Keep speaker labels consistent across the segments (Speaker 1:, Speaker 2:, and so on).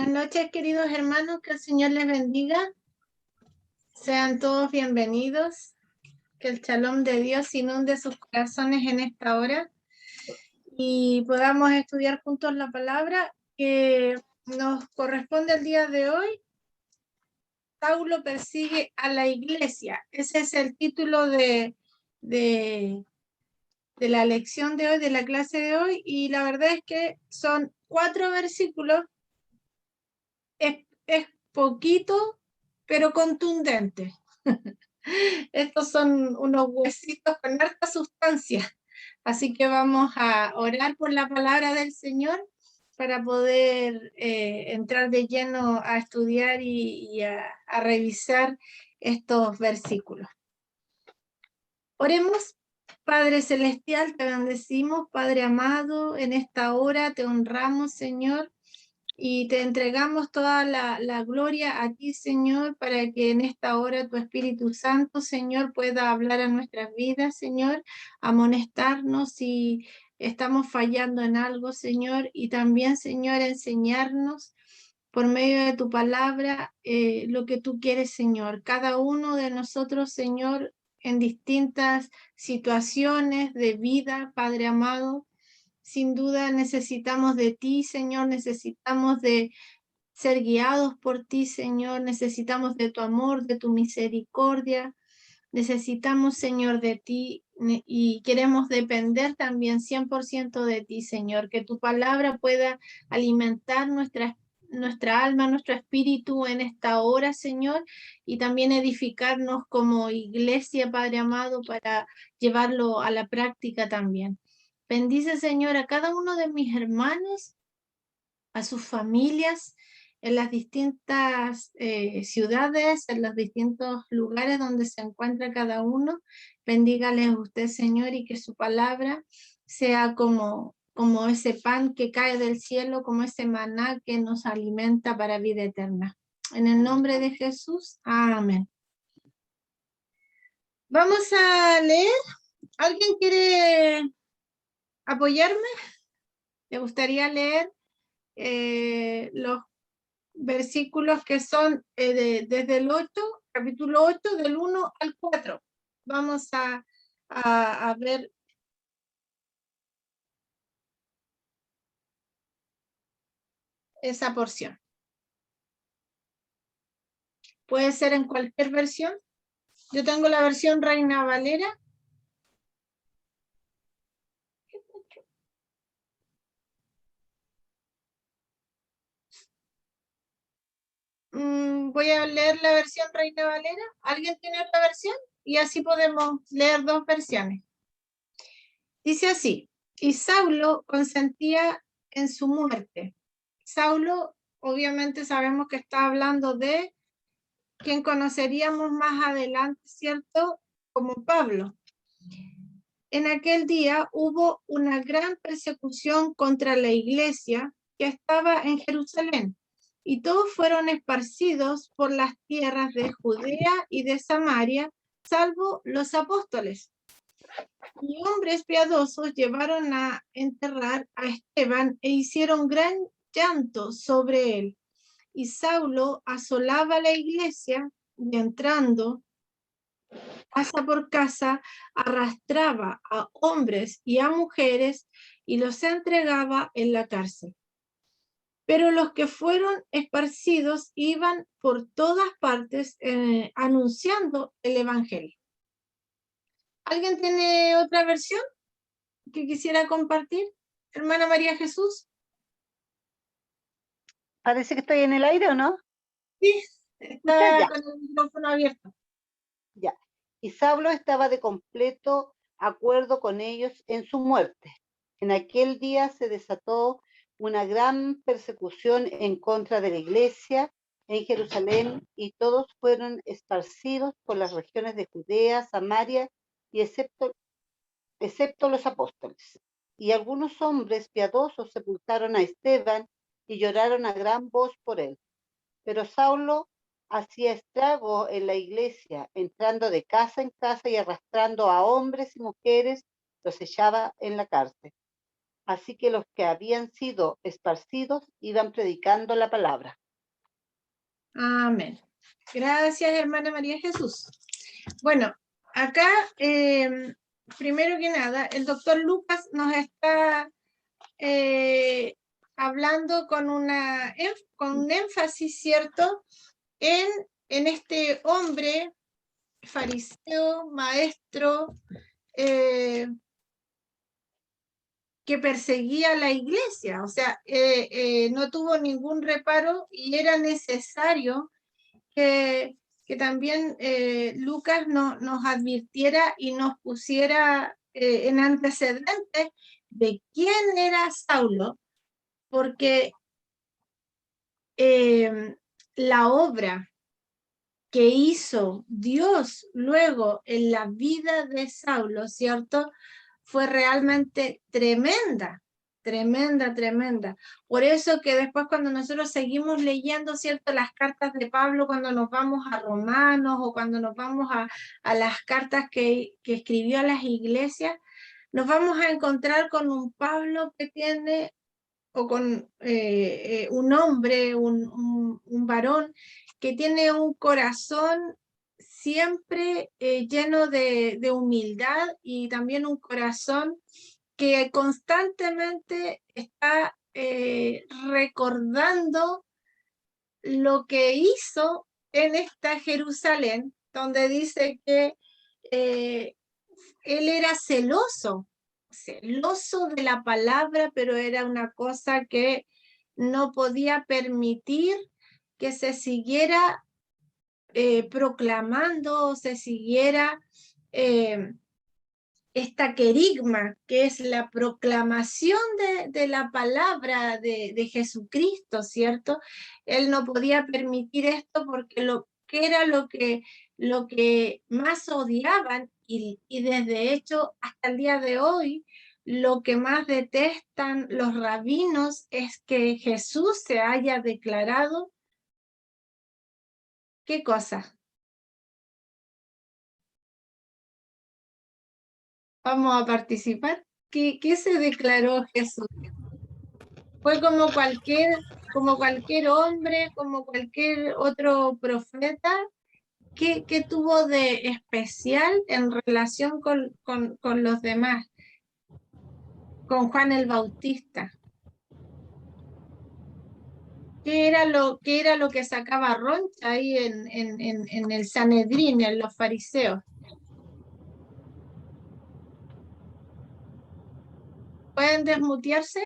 Speaker 1: Buenas noches, queridos hermanos, que el Señor les bendiga. Sean todos bienvenidos. Que el shalom de Dios inunde sus corazones en esta hora y podamos estudiar juntos la palabra que nos corresponde el día de hoy. Saulo persigue a la iglesia. Ese es el título de la lección de hoy, de la clase de hoy, y la verdad es que son 4 versículos. Es poquito, pero contundente. Estos son unos huesitos con harta sustancia. Así que vamos a orar por la palabra del Señor para poder entrar de lleno a estudiar y a revisar estos versículos. Oremos. Padre Celestial, te bendecimos, Padre amado, en esta hora te honramos, Señor, y te entregamos toda la gloria a ti, Señor, para que en esta hora tu Espíritu Santo, Señor, pueda hablar a nuestras vidas, Señor, amonestarnos si estamos fallando en algo, Señor, y también, Señor, enseñarnos por medio de tu palabra lo que tú quieres, Señor. Cada uno de nosotros, Señor, en distintas situaciones de vida, Padre amado, sin duda necesitamos de ti, Señor, necesitamos de ser guiados por ti, Señor, necesitamos de tu amor, de tu misericordia, necesitamos, Señor, de ti y queremos depender también 100% de ti, Señor, que tu palabra pueda alimentar nuestra alma, nuestro espíritu en esta hora, Señor, y también edificarnos como iglesia, Padre amado, para llevarlo a la práctica también. Bendice, Señor, a cada uno de mis hermanos, a sus familias, en las distintas ciudades, en los distintos lugares donde se encuentra cada uno. Bendígales a usted, Señor, y que su palabra sea como ese pan que cae del cielo, como ese maná que nos alimenta para vida eterna. En el nombre de Jesús, amén. Vamos a leer. ¿Alguien quiere apoyarme? ¿Te gustaría leer los versículos que son desde el 8, capítulo 8, del 1 al 4? Vamos a ver esa porción. Puede ser en cualquier versión. Yo tengo la versión Reina Valera. Voy a leer la versión Reina Valera. ¿Alguien tiene otra versión? Y así podemos leer 2 versiones. Dice así: y Saulo consentía en su muerte. Saulo, obviamente sabemos que está hablando de quien conoceríamos más adelante, ¿cierto? Como Pablo. En aquel día hubo una gran persecución contra la iglesia que estaba en Jerusalén, y todos fueron esparcidos por las tierras de Judea y de Samaria, salvo los apóstoles. Y hombres piadosos llevaron a enterrar a Esteban e hicieron gran llanto sobre él. Y Saulo asolaba la iglesia y entrando casa por casa, arrastraba a hombres y a mujeres y los entregaba en la cárcel. Pero los que fueron esparcidos iban por todas partes anunciando el evangelio. ¿Alguien tiene otra versión que quisiera compartir? Hermana María Jesús.
Speaker 2: Parece que estoy en el aire, ¿o no?
Speaker 1: Sí, está con el micrófono abierto.
Speaker 2: Ya. Y Saulo estaba de completo acuerdo con ellos en su muerte. En aquel día se desató una gran persecución en contra de la iglesia en Jerusalén, y todos fueron esparcidos por las regiones de Judea, Samaria, y excepto los apóstoles. Y algunos hombres piadosos sepultaron a Esteban y lloraron a gran voz por él. Pero Saulo hacía estrago en la iglesia, entrando de casa en casa y arrastrando a hombres y mujeres, los echaba en la cárcel. Así que los que habían sido esparcidos iban predicando la palabra.
Speaker 1: Amén. Gracias, hermana María Jesús. Bueno, acá, primero que nada, el doctor Lucas nos está hablando con un énfasis, ¿cierto?, en este hombre fariseo, maestro, que perseguía a la iglesia. O sea, no tuvo ningún reparo y era necesario que también Lucas nos advirtiera y nos pusiera en antecedentes de quién era Saulo, porque la obra que hizo Dios luego en la vida de Saulo, ¿cierto?, fue realmente tremenda, tremenda, tremenda. Por eso que después cuando nosotros seguimos leyendo, ¿cierto?, las cartas de Pablo, cuando nos vamos a Romanos o cuando nos vamos a las cartas que escribió a las iglesias, nos vamos a encontrar con un Pablo que tiene, o con un hombre, un varón, que tiene un corazón siempre lleno de humildad y también un corazón que constantemente está recordando lo que hizo en esta Jerusalén, donde dice que él era celoso de la palabra, pero era una cosa que no podía permitir que se siguiera proclamando, se siguiera esta querigma, que es la proclamación de la palabra de Jesucristo, ¿cierto? Él no podía permitir esto porque lo que era lo que más odiaban y desde hecho hasta el día de hoy lo que más detestan los rabinos es que Jesús se haya declarado, ¿qué cosa? Vamos a participar. ¿Qué se declaró Jesús? Fue como cualquier hombre, como cualquier otro profeta. ¿Qué tuvo de especial en relación con los demás? Con Juan el Bautista. ¿Qué era lo que sacaba roncha ahí en el Sanedrín, en los fariseos? ¿Pueden desmutearse?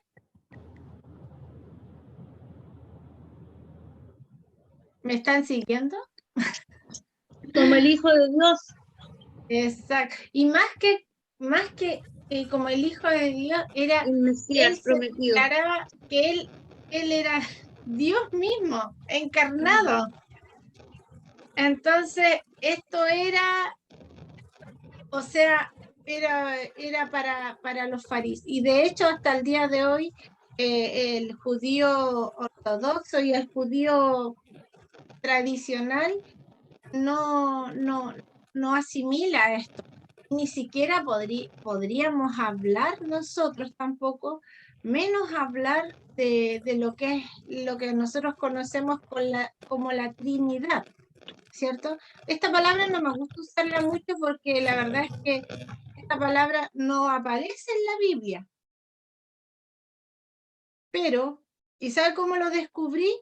Speaker 1: ¿Me están siguiendo?
Speaker 3: Como el Hijo de Dios.
Speaker 1: Exacto. Y más que como el Hijo de Dios, era,
Speaker 3: El Mesías
Speaker 1: él se
Speaker 3: prometido.
Speaker 1: declaraba que él era Dios mismo, encarnado. Entonces, esto era, o sea, era para los fariseos. Y de hecho, hasta el día de hoy, el judío ortodoxo y el judío tradicional no asimila esto. Ni siquiera podríamos hablar nosotros tampoco, menos hablar de lo que es lo que nosotros conocemos como la Trinidad, ¿cierto? Esta palabra no me gusta usarla mucho porque la verdad es que esta palabra no aparece en la Biblia. Pero, ¿y sabe cómo lo descubrí?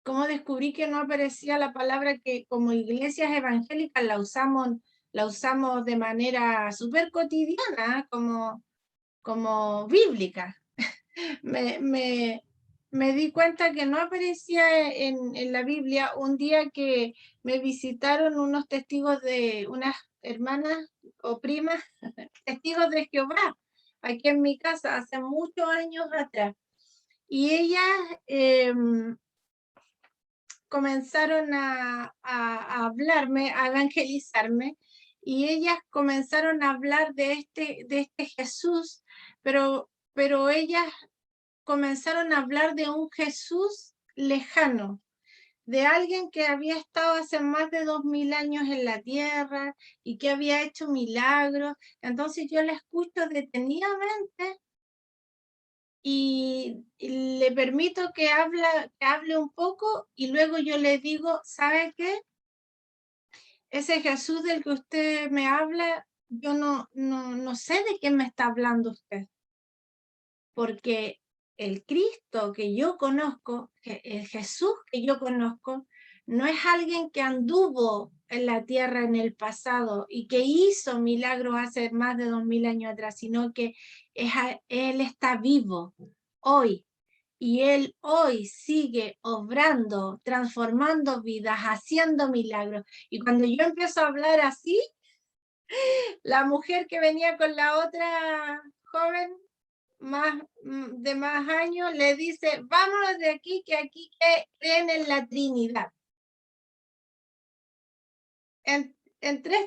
Speaker 1: ¿Cómo descubrí que no aparecía la palabra que como iglesias evangélicas la usamos de manera súper cotidiana, como bíblica? me di cuenta que no aparecía en la Biblia un día que me visitaron unos testigos de unas hermanas o primas, testigos de Jehová, aquí en mi casa, hace muchos años atrás. Y ellas comenzaron a hablarme, a evangelizarme, y ellas comenzaron a hablar de este Jesús, pero ellas comenzaron a hablar de un Jesús lejano, de alguien que había estado hace más de 2000 años en la tierra y que había hecho milagros. Entonces yo la escucho detenidamente y le permito que hable un poco y luego yo le digo, ¿sabe qué? Ese Jesús del que usted me habla, yo no sé de qué me está hablando usted, porque el Cristo que yo conozco, el Jesús que yo conozco, no es alguien que anduvo en la tierra en el pasado y que hizo milagros hace más de 2000 años atrás, sino que Él está vivo hoy. Y Él hoy sigue obrando, transformando vidas, haciendo milagros. Y cuando yo empiezo a hablar así, la mujer que venía con la otra joven de más años le dice, vámonos de aquí, que aquí creen en la Trinidad.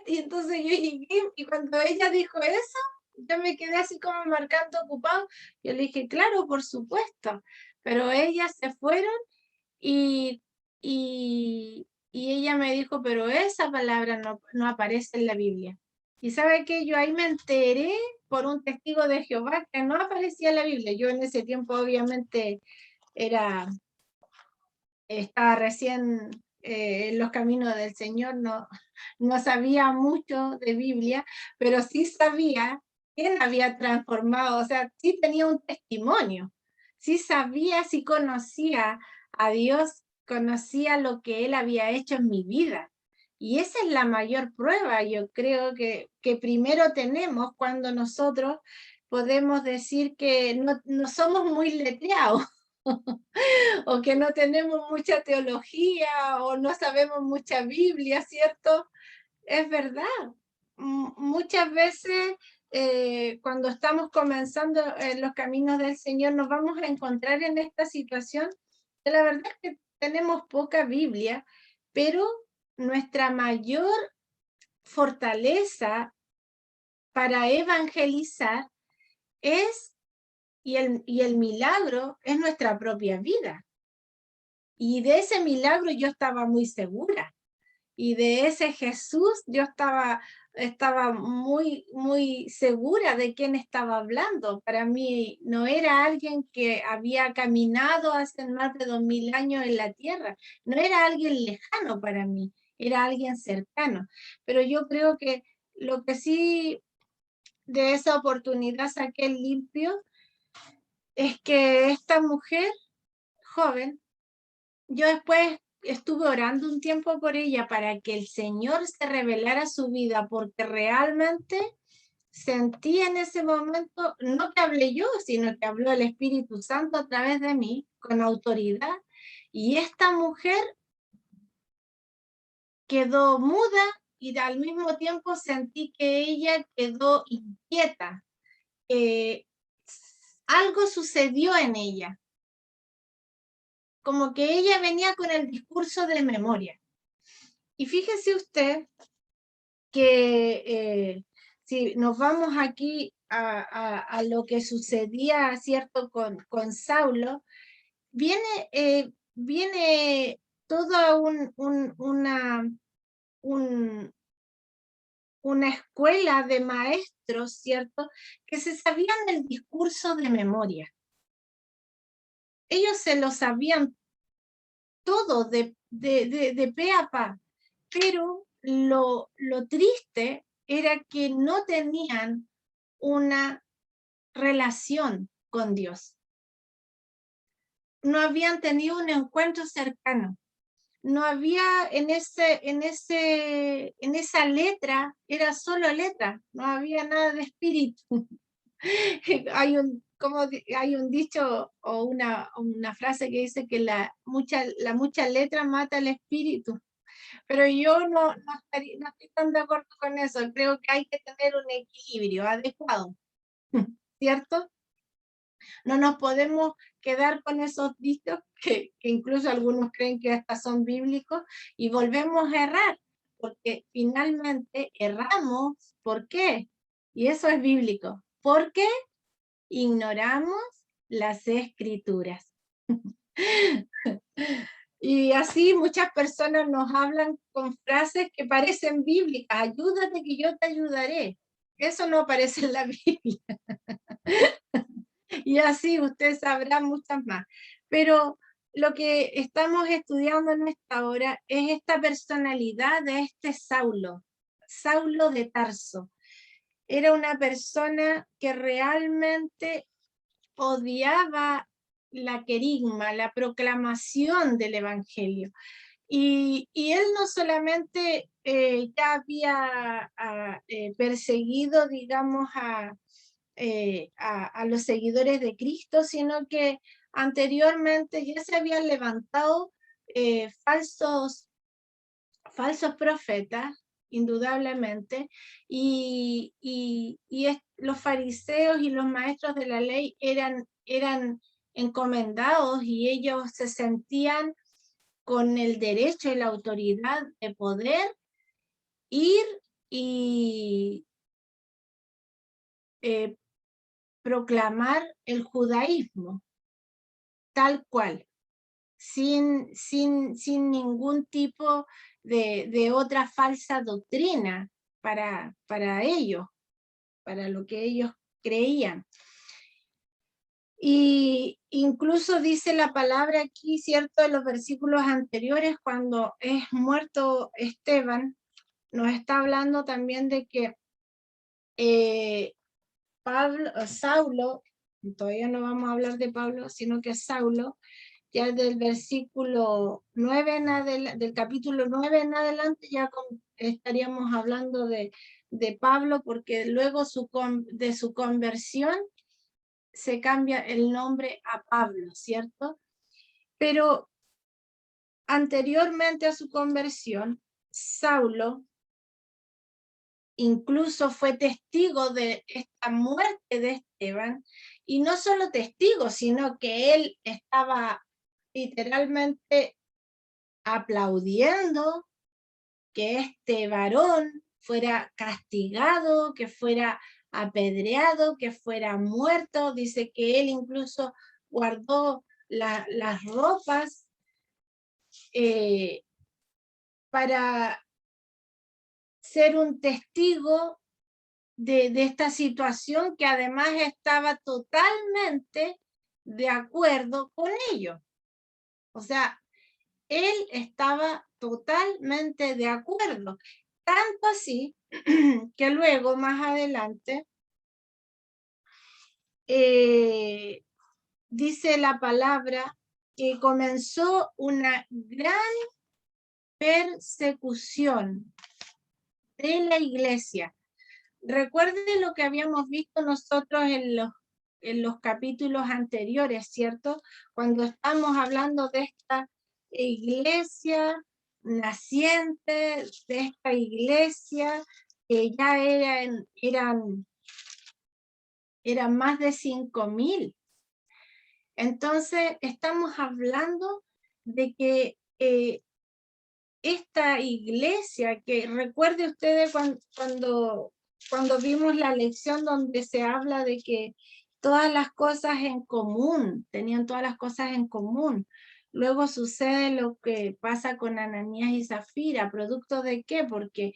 Speaker 1: Y entonces yo llegué y cuando ella dijo eso, yo me quedé así como marcando ocupado. Yo le dije, claro, por supuesto. Pero ellas se fueron y, y ella me dijo, pero esa palabra no aparece en la Biblia. Y sabe que yo ahí me enteré por un testigo de Jehová que no aparecía en la Biblia. Yo en ese tiempo obviamente estaba recién en los caminos del Señor, no sabía mucho de Biblia, pero sí sabía quién había transformado, o sea, sí tenía un testimonio, sí sabía, sí conocía a Dios, conocía lo que Él había hecho en mi vida. Y esa es la mayor prueba, yo creo que primero tenemos cuando nosotros podemos decir que no somos muy letreados. O que no tenemos mucha teología o no sabemos mucha Biblia, ¿cierto? Es verdad. Muchas veces cuando estamos comenzando en los caminos del Señor nos vamos a encontrar en esta situación que la verdad es que tenemos poca Biblia, pero nuestra mayor fortaleza para evangelizar es, y el milagro es nuestra propia vida. Y de ese milagro yo estaba muy segura. Y de ese Jesús yo estaba muy segura de quién estaba hablando. Para mí no era alguien que había caminado hace más de 2000 años en la tierra. No era alguien lejano para mí, era alguien cercano. Pero yo creo que lo que sí de esa oportunidad saqué limpio es que esta mujer joven, yo después estuve orando un tiempo por ella para que el Señor se revelara su vida, porque realmente sentí en ese momento, no que hablé yo, sino que habló el Espíritu Santo a través de mí, con autoridad, y esta mujer quedó muda y al mismo tiempo sentí que ella quedó inquieta. Algo sucedió en ella, como que ella venía con el discurso de memoria. Y fíjese usted que si nos vamos aquí a lo que sucedía, ¿cierto?, con Saulo, viene toda una escuela de maestros, ¿cierto?, que se sabían el discurso de memoria. Ellos se lo sabían todo de pe a pa, pero lo triste era que no tenían una relación con Dios. No habían tenido un encuentro cercano. No había en esa letra, era solo letra, no había nada de espíritu. Hay un dicho o una frase que dice que la mucha letra mata el espíritu. Pero yo no estoy tan de acuerdo con eso. Creo que hay que tener un equilibrio adecuado, ¿cierto? No nos podemos quedar con esos dichos que incluso algunos creen que hasta son bíblicos y volvemos a errar, porque finalmente erramos. ¿Por qué? Y eso es bíblico. Porque ignoramos las escrituras. Y así muchas personas nos hablan con frases que parecen bíblicas. Ayúdate que yo te ayudaré. Eso no aparece en la Biblia. Y así usted sabrá muchas más. Pero lo que estamos estudiando en esta hora es esta personalidad de este Saulo, Saulo de Tarso. Era una persona que realmente odiaba la querigma, la proclamación del Evangelio. Y él no solamente ya había perseguido, digamos, a los seguidores de Cristo, sino que anteriormente ya se habían levantado falsos profetas, indudablemente, los fariseos y los maestros de la ley eran encomendados y ellos se sentían con el derecho y la autoridad de poder ir y proclamar el judaísmo tal cual, sin ningún tipo de otra falsa doctrina para ellos, para lo que ellos creían. Y incluso dice la palabra aquí, cierto, en los versículos anteriores, cuando es muerto Esteban, nos está hablando también de que Saulo, todavía no vamos a hablar de Pablo, sino que Saulo, ya del versículo 9 del capítulo 9 en adelante, ya estaríamos hablando de Pablo, porque luego de su conversión se cambia el nombre a Pablo, ¿cierto? Pero anteriormente a su conversión, Saulo incluso fue testigo de esta muerte de Esteban, y no solo testigo, sino que él estaba literalmente aplaudiendo que este varón fuera castigado, que fuera apedreado, que fuera muerto. Dice que él incluso guardó las ropas para ser un testigo de esta situación, que además estaba totalmente de acuerdo con ello. O sea, él estaba totalmente de acuerdo, tanto así que luego, más adelante, dice la palabra que comenzó una gran persecución de la iglesia. Recuerden lo que habíamos visto nosotros en los capítulos anteriores, ¿cierto? Cuando estamos hablando de esta iglesia naciente, de esta iglesia que ya eran más de 5.000. Entonces, estamos hablando de que esta iglesia, que recuerde ustedes cuando vimos la lección donde se habla de que todas las cosas en común, tenían todas las cosas en común. Luego sucede lo que pasa con Ananías y Zafira, ¿producto de qué? Porque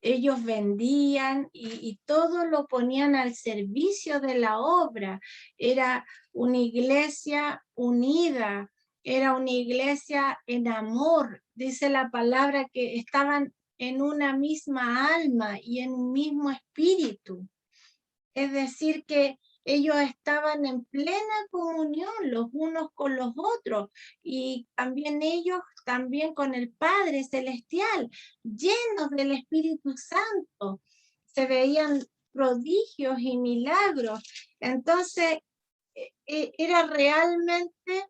Speaker 1: ellos vendían y todo lo ponían al servicio de la obra. Era una iglesia unida, era una iglesia en amor. Dice la palabra que estaban en una misma alma y en un mismo espíritu. Es decir, que ellos estaban en plena comunión los unos con los otros, y también ellos también con el Padre Celestial, llenos del Espíritu Santo. Se veían prodigios y milagros. Entonces, era realmente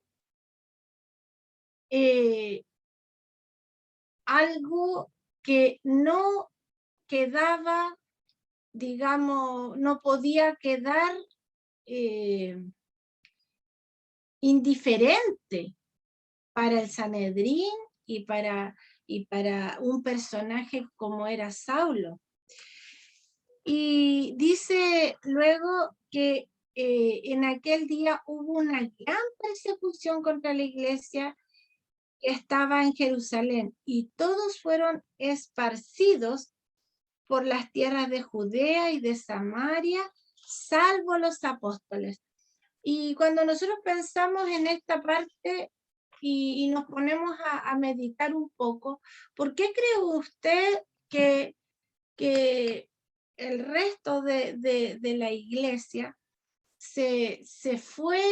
Speaker 1: algo que no quedaba, digamos, no podía quedar indiferente para el Sanedrín y para un personaje como era Saulo. Y dice luego que en aquel día hubo una gran persecución contra la iglesia que estaba en Jerusalén, y todos fueron esparcidos por las tierras de Judea y de Samaria, salvo los apóstoles. Y cuando nosotros pensamos en esta parte y nos ponemos a meditar un poco, ¿por qué cree usted que el resto de la iglesia se fue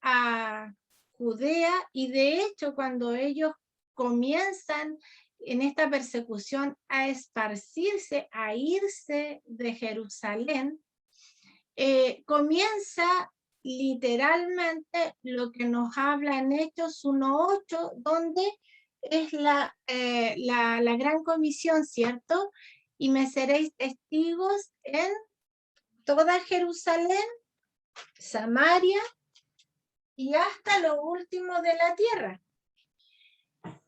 Speaker 1: a Judea? Y de hecho, cuando ellos comienzan en esta persecución a esparcirse, a irse de Jerusalén, comienza literalmente lo que nos habla en Hechos 1:8, donde es la gran comisión, ¿cierto? Y me seréis testigos en toda Jerusalén, Samaria y hasta lo último de la tierra.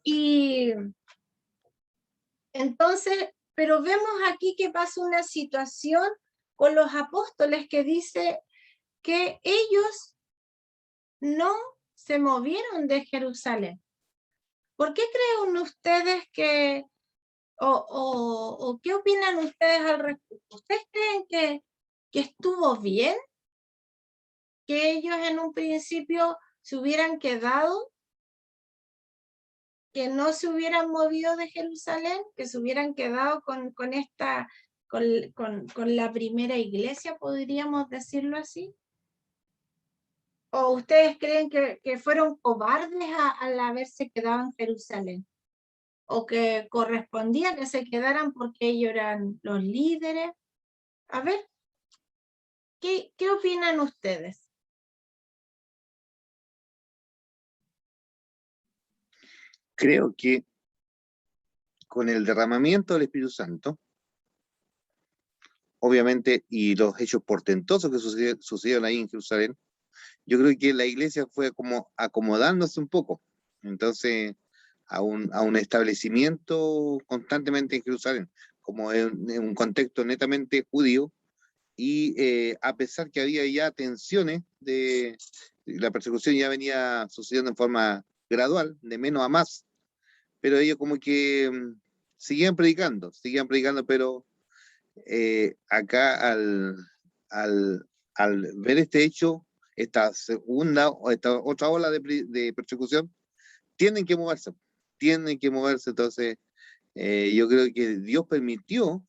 Speaker 1: Y entonces, pero vemos aquí que pasa una situación con los apóstoles que dice que ellos no se movieron de Jerusalén. ¿Por qué creen ustedes que, o qué opinan ustedes al respecto? ¿Ustedes creen que estuvo bien que ellos en un principio se hubieran quedado, que no se hubieran movido de Jerusalén, que se hubieran quedado con la primera iglesia, podríamos decirlo así? ¿O ustedes creen que fueron cobardes al haberse quedado en Jerusalén? ¿O que correspondía que se quedaran porque ellos eran los líderes? A ver, ¿qué opinan ustedes?
Speaker 4: Creo que con el derramamiento del Espíritu Santo, obviamente, y los hechos portentosos que sucedieron ahí en Jerusalén, yo creo que la iglesia fue como acomodándose un poco, entonces, a un establecimiento constantemente en Jerusalén, como en un contexto netamente judío, y a pesar que había ya tensiones, la persecución ya venía sucediendo en forma gradual, de menos a más, pero ellos como que seguían predicando, pero acá al ver este hecho, esta segunda o esta otra ola de persecución, tienen que moverse, entonces yo creo que Dios permitió,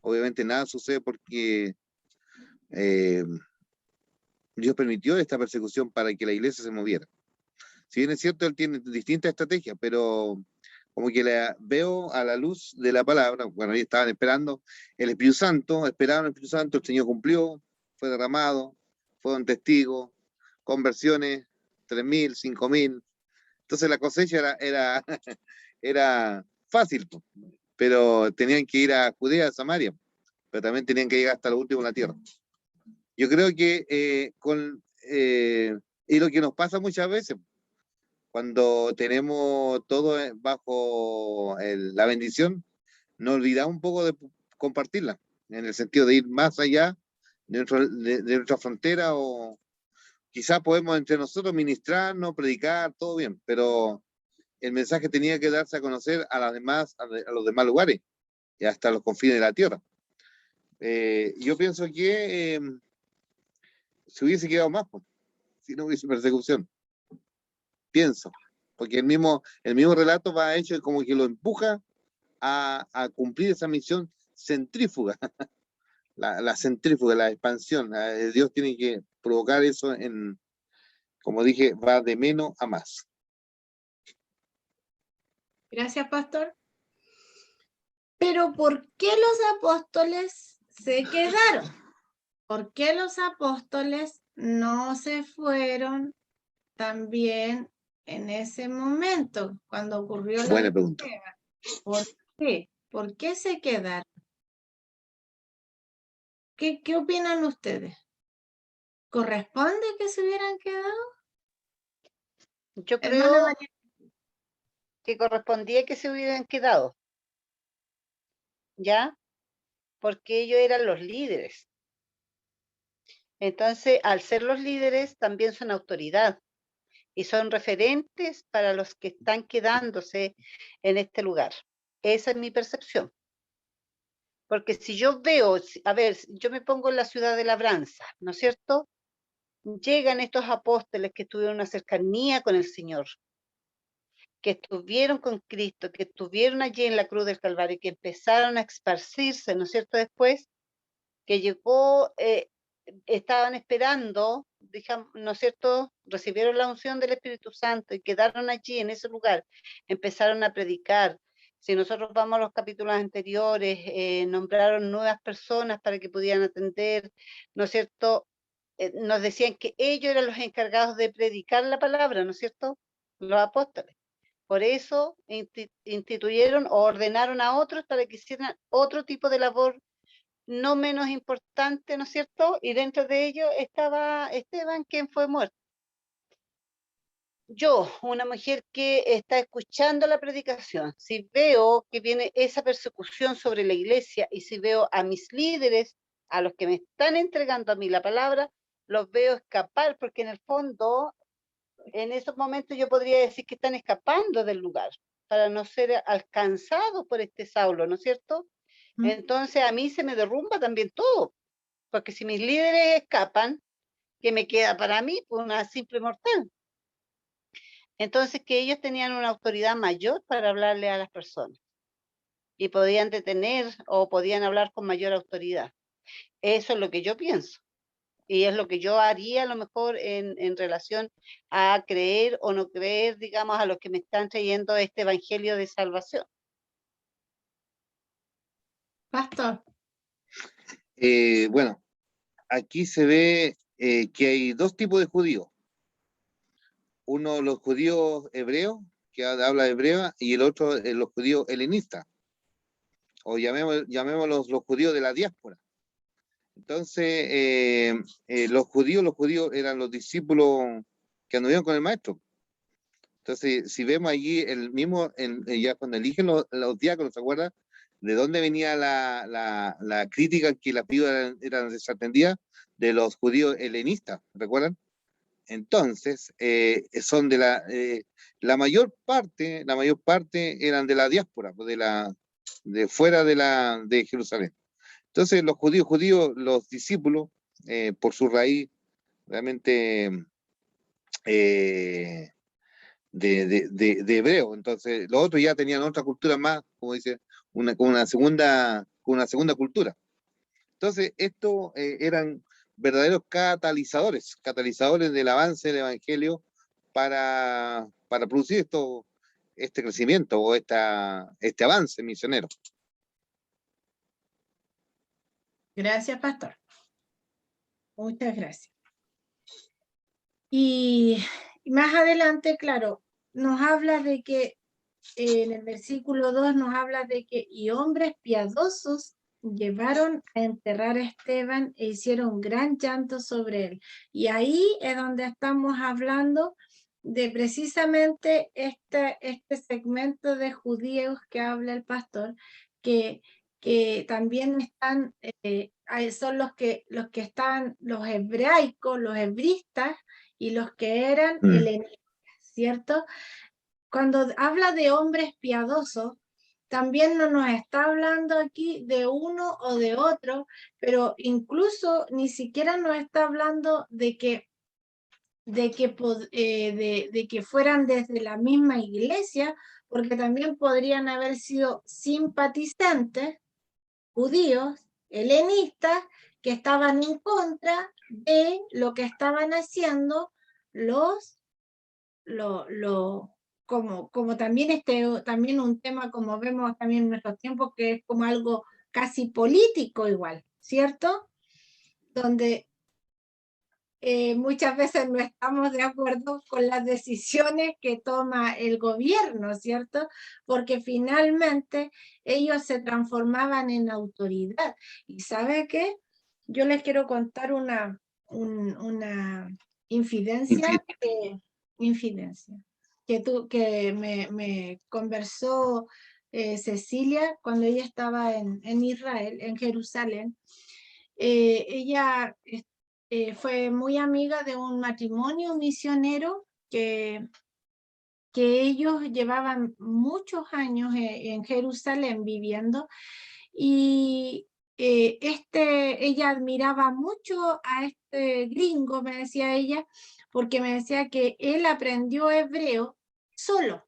Speaker 4: obviamente nada sucede porque Dios permitió esta persecución para que la iglesia se moviera. Si bien es cierto, él tiene distintas estrategias, pero como que la veo a la luz de la palabra. Bueno, ellos estaban esperando el Espíritu Santo, esperaron el Espíritu Santo, el Señor cumplió, fue derramado, fueron testigos, conversiones, 3.000, 5.000. Entonces la cosecha era fácil, pero tenían que ir a Judea, a Samaria, pero también tenían que llegar hasta lo último de la tierra. Yo creo que y lo que nos pasa muchas veces, cuando tenemos todo bajo la bendición, nos olvidamos un poco de compartirla, en el sentido de ir más allá de nuestra frontera, o quizás podemos entre nosotros ministrarnos, predicar, todo bien, pero el mensaje tenía que darse a conocer a los demás lugares y hasta los confines de la tierra. Yo pienso que se hubiese quedado más, si no hubiese persecución. Pienso, porque el mismo relato va hecho como que lo empuja a cumplir esa misión centrífuga, la centrífuga, la expansión. Dios tiene que provocar eso como dije, va de menos a más.
Speaker 1: Gracias, pastor. Pero ¿por qué los apóstoles se quedaron? ¿Por qué los apóstoles no se fueron también en ese momento, cuando ocurrió la
Speaker 4: Buena pregunta.
Speaker 1: ¿Por qué? ¿Por qué se quedaron? ¿Qué opinan ustedes? ¿Corresponde que se hubieran quedado?
Speaker 2: Yo
Speaker 1: Hermana
Speaker 2: creo
Speaker 1: María.
Speaker 2: que correspondía que se hubieran quedado, ¿ya? Porque ellos eran los líderes. Entonces, al ser los líderes, también son autoridad y son referentes para los que están quedándose en este lugar. Esa es mi percepción. Porque si yo veo, a ver, yo me pongo en la ciudad de labranza, ¿no es cierto? Llegan estos apóstoles que tuvieron una cercanía con el Señor, que estuvieron con Cristo, que estuvieron allí en la cruz del Calvario y que empezaron a esparcirse, ¿no es cierto? Después, que llegó, estaban esperando, ¿no es cierto? Recibieron la unción del Espíritu Santo y quedaron allí en ese lugar, empezaron a predicar. Si nosotros vamos a los capítulos anteriores, nombraron nuevas personas para que pudieran atender, ¿no es cierto? Nos decían que ellos eran los encargados de predicar la palabra, ¿no es cierto? Los apóstoles. Por eso instituyeron o ordenaron a otros para que hicieran otro tipo de labor no menos importante, ¿no es cierto? Y dentro de ello estaba Esteban, quien fue muerto. Yo, una mujer que está escuchando la predicación, si veo que viene esa persecución sobre la iglesia y si veo a mis líderes, a los que me están entregando a mí la palabra, los veo escapar, porque en el fondo, en esos momentos yo podría decir que están escapando del lugar para no ser alcanzados por este Saulo, ¿no es cierto? Entonces a mí se me derrumba también todo, porque si mis líderes escapan, ¿qué me queda para mí? Pues una simple mortal. Entonces que ellos tenían una autoridad mayor para hablarle a las personas y podían detener o podían hablar con mayor autoridad. Eso es lo que yo pienso y es lo que yo haría a lo mejor en relación a creer o no creer, digamos, a los que me están trayendo este evangelio de salvación.
Speaker 1: Pastor.
Speaker 4: Bueno, aquí se ve que hay dos tipos de judíos. Uno, los judíos hebreos, que habla hebreo, y el otro, los judíos helenistas, o llamémoslos los judíos de la diáspora. Entonces, los judíos eran los discípulos que anduvieron con el maestro. Entonces, si vemos allí el mismo, ya cuando eligen los diáconos, ¿se acuerdan? ¿De dónde venía la crítica que las viudas eran desatendidas? De los judíos helenistas, ¿recuerdan? Entonces, son de la mayor parte eran de la diáspora, de fuera de Jerusalén. Entonces, los judíos, los discípulos, por su raíz realmente de hebreo. Entonces, los otros ya tenían otra cultura más, como dice, con una segunda cultura. Entonces, estos eran verdaderos catalizadores del avance del evangelio para producir este crecimiento o este avance misionero.
Speaker 1: Gracias, pastor. Muchas gracias. Y más adelante, claro, nos habla de que en el versículo 2 nos habla de que y hombres piadosos llevaron a enterrar a Esteban e hicieron gran llanto sobre él. Y ahí es donde estamos hablando de precisamente este segmento de judíos que habla el pastor, que también están, son los que estaban, los hebraicos, los hebristas y los que eran helenistas, ¿cierto? Cuando habla de hombres piadosos, también no nos está hablando aquí de uno o de otro, pero incluso ni siquiera nos está hablando de que fueran desde la misma iglesia, porque también podrían haber sido simpatizantes judíos, helenistas, que estaban en contra de lo que estaban haciendo como también también un tema, como vemos también en nuestros tiempos, que es como algo casi político igual, ¿cierto? Donde muchas veces no estamos de acuerdo con las decisiones que toma el gobierno, ¿cierto? Porque finalmente ellos se transformaban en autoridad. ¿Y sabe qué? Yo les quiero contar una infidencia que me conversó Cecilia cuando ella estaba en Israel, en Jerusalén. Ella fue muy amiga de un matrimonio misionero que ellos llevaban muchos años en Jerusalén viviendo, Y ella admiraba mucho a este gringo, me decía ella, porque me decía que él aprendió hebreo solo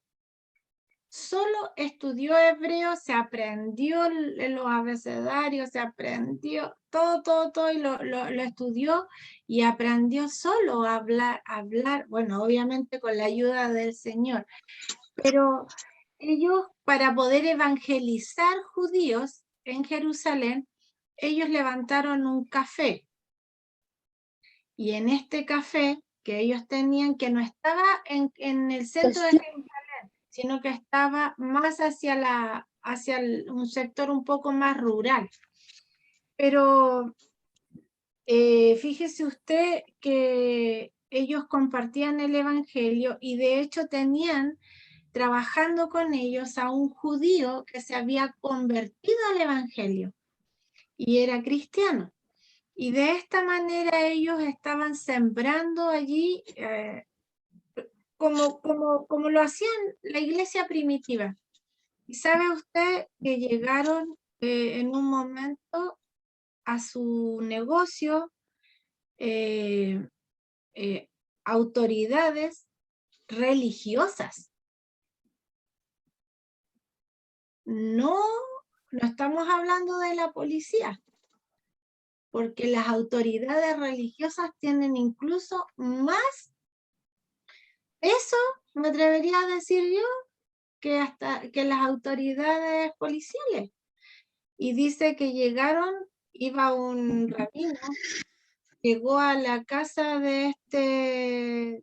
Speaker 1: estudió hebreo, se aprendió los abecedarios, se aprendió todo, y lo estudió y aprendió solo a hablar, bueno, obviamente con la ayuda del Señor, pero ellos, para poder evangelizar judíos en Jerusalén, ellos levantaron un café, y en este café que ellos tenían, que no estaba en el centro de Jerusalén, sino que estaba más hacia un sector un poco más rural. Pero fíjese usted que ellos compartían el evangelio, y de hecho tenían trabajando con ellos a un judío que se había convertido al evangelio y era cristiano. Y de esta manera ellos estaban sembrando allí como lo hacían la iglesia primitiva. Y sabe usted que llegaron en un momento a su negocio autoridades religiosas. No estamos hablando de la policía, porque las autoridades religiosas tienen incluso más peso, me atrevería a decir yo, que las autoridades policiales. Y dice que llegaron, iba un rabino, llegó a la casa de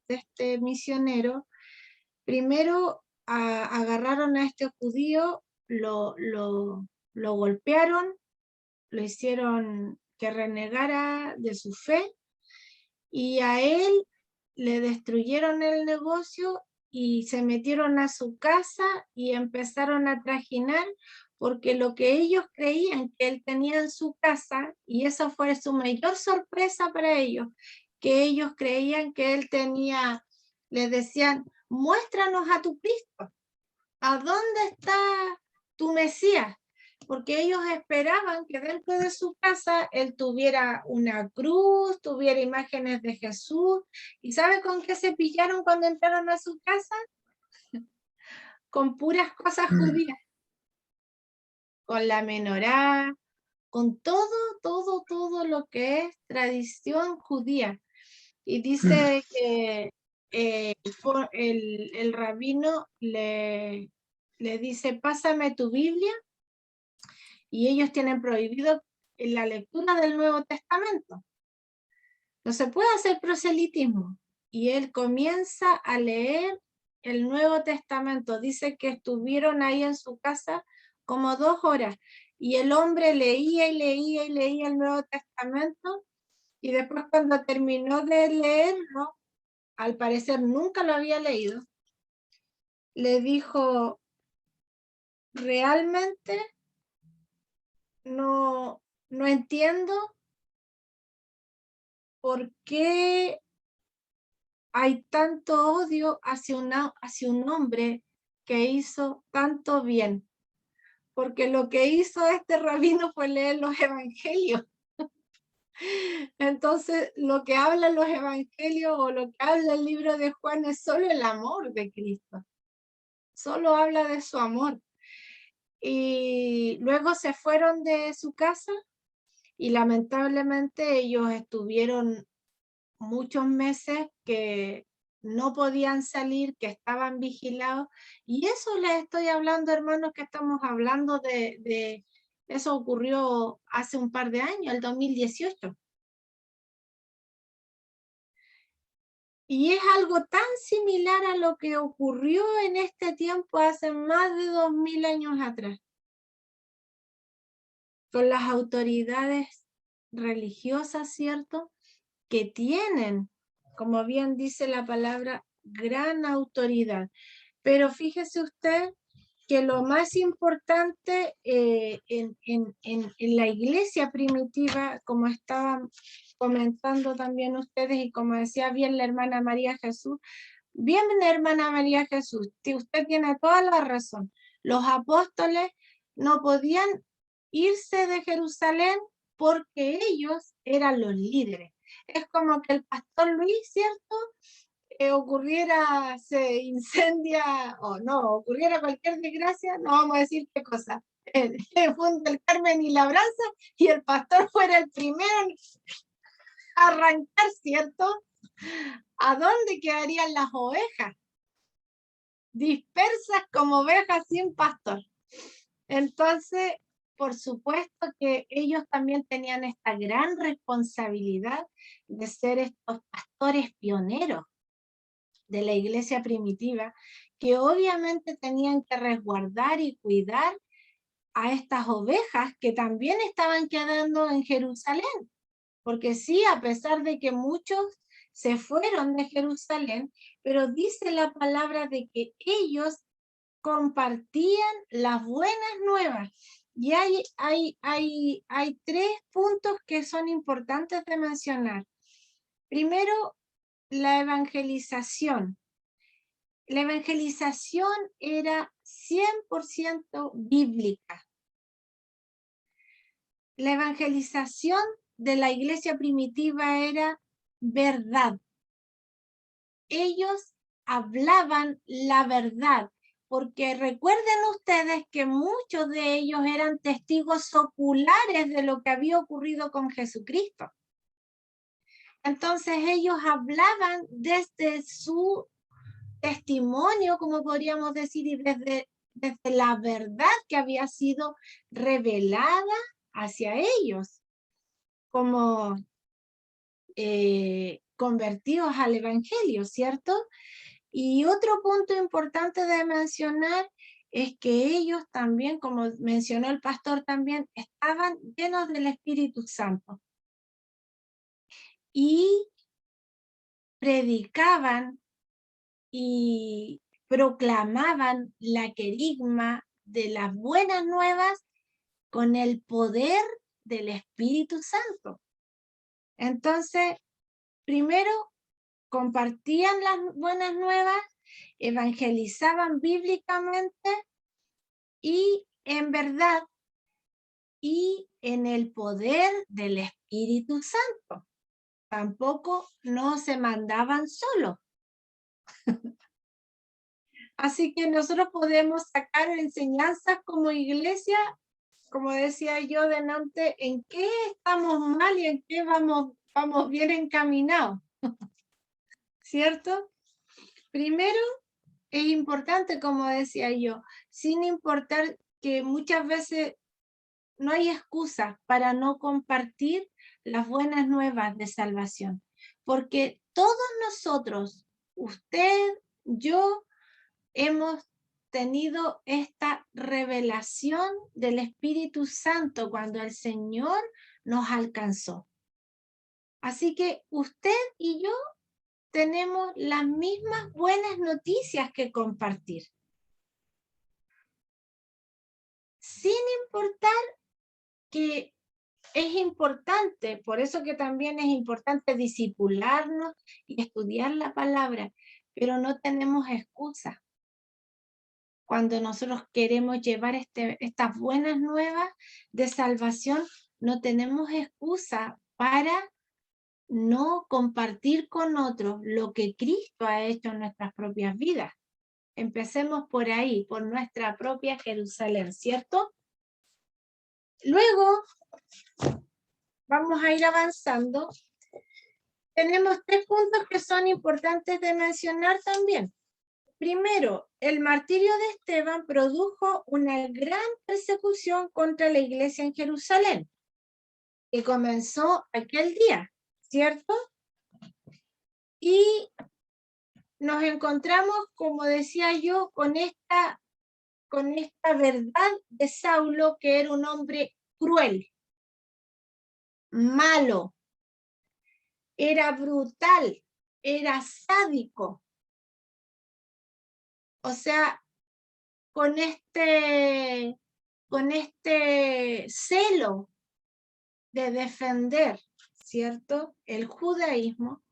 Speaker 1: este misionero. Primero agarraron a este judío, lo golpearon, lo hicieron que renegara de su fe, y a él le destruyeron el negocio y se metieron a su casa y empezaron a trajinar, porque lo que ellos creían que él tenía en su casa, y esa fue su mayor sorpresa para ellos, que ellos creían que él tenía, le decían, muéstranos a tu Cristo, ¿a dónde está tu Mesías? Porque ellos esperaban que dentro de su casa él tuviera una cruz, tuviera imágenes de Jesús. ¿Y sabe con qué se pillaron cuando entraron a su casa? Con puras cosas judías, con la menorá, con todo lo que es tradición judía. Y dice que el rabino le dice, pásame tu Biblia, y ellos tienen prohibido la lectura del Nuevo Testamento. No se puede hacer proselitismo. Y él comienza a leer el Nuevo Testamento. Dice que estuvieron ahí en su casa como 2 horas. Y el hombre leía y leía y leía el Nuevo Testamento. Y después, cuando terminó de leerlo, al parecer nunca lo había leído, le dijo, realmente no entiendo por qué hay tanto odio hacia un hombre que hizo tanto bien. Porque lo que hizo este rabino fue leer los evangelios. Entonces, lo que hablan los evangelios o lo que habla el libro de Juan es solo el amor de Cristo. Solo habla de su amor. Y luego se fueron de su casa, y lamentablemente ellos estuvieron muchos meses que no podían salir, que estaban vigilados. Y eso les estoy hablando, hermanos, que estamos hablando de eso ocurrió hace un par de años, el 2018. Y es algo tan similar a lo que ocurrió en este tiempo hace más de 2000 años atrás, con las autoridades religiosas, ¿cierto? Que tienen, como bien dice la palabra, gran autoridad. Pero fíjese usted que lo más importante en la iglesia primitiva, como estaban comentando también ustedes y como decía bien la hermana María Jesús, bien hermana María Jesús, usted tiene toda la razón. Los apóstoles no podían irse de Jerusalén porque ellos eran los líderes. Es como que el pastor Luis, ¿cierto? Ocurriera, se incendia, o no, ocurriera cualquier desgracia, no vamos a decir qué cosa, funda el Carmen y Labranza, y el pastor fuera el primero a arrancar, ¿cierto? ¿A dónde quedarían las ovejas? Dispersas como ovejas sin pastor. Entonces, por supuesto que ellos también tenían esta gran responsabilidad de ser estos pastores pioneros de la iglesia primitiva, que obviamente tenían que resguardar y cuidar a estas ovejas que también estaban quedando en Jerusalén. Porque sí, a pesar de que muchos se fueron de Jerusalén, pero dice la palabra de que ellos compartían las buenas nuevas. Y hay 3 puntos que son importantes de mencionar. Primero, la evangelización. La evangelización era 100% bíblica. La evangelización de la iglesia primitiva era verdad. Ellos hablaban la verdad, porque recuerden ustedes que muchos de ellos eran testigos oculares de lo que había ocurrido con Jesucristo. Entonces ellos hablaban desde su testimonio, como podríamos decir, y desde la verdad que había sido revelada hacia ellos, como convertidos al Evangelio, ¿cierto? Y otro punto importante de mencionar es que ellos también, como mencionó el pastor también, estaban llenos del Espíritu Santo. Y predicaban y proclamaban la querigma de las buenas nuevas con el poder del Espíritu Santo. Entonces, primero compartían las buenas nuevas, evangelizaban bíblicamente y en verdad y en el poder del Espíritu Santo. Tampoco no se mandaban solos. Así que nosotros podemos sacar enseñanzas como iglesia, como decía yo delante, en qué estamos mal y en qué vamos bien encaminados. ¿Cierto? Primero, es importante, como decía yo, sin importar que muchas veces no hay excusa para no compartir las buenas nuevas de salvación, porque todos nosotros, usted, yo, hemos tenido esta revelación del Espíritu Santo cuando el Señor nos alcanzó. Así que usted y yo tenemos las mismas buenas noticias que compartir. Sin importar que es importante, por eso que también es importante discipularnos y estudiar la palabra, pero no tenemos excusa. Cuando nosotros queremos llevar estas buenas nuevas de salvación, no tenemos excusa para no compartir con otros lo que Cristo ha hecho en nuestras propias vidas. Empecemos por ahí, por nuestra propia Jerusalén, ¿cierto? Luego, vamos a ir avanzando. Tenemos 3 puntos que son importantes de mencionar también. Primero, el martirio de Esteban produjo una gran persecución contra la iglesia en Jerusalén, que comenzó aquel día, ¿cierto? Y nos encontramos, como decía yo, con esta verdad de Saulo, que era un hombre cruel, malo, era brutal, era sádico. O sea, con este celo de defender, ¿cierto?, el judaísmo,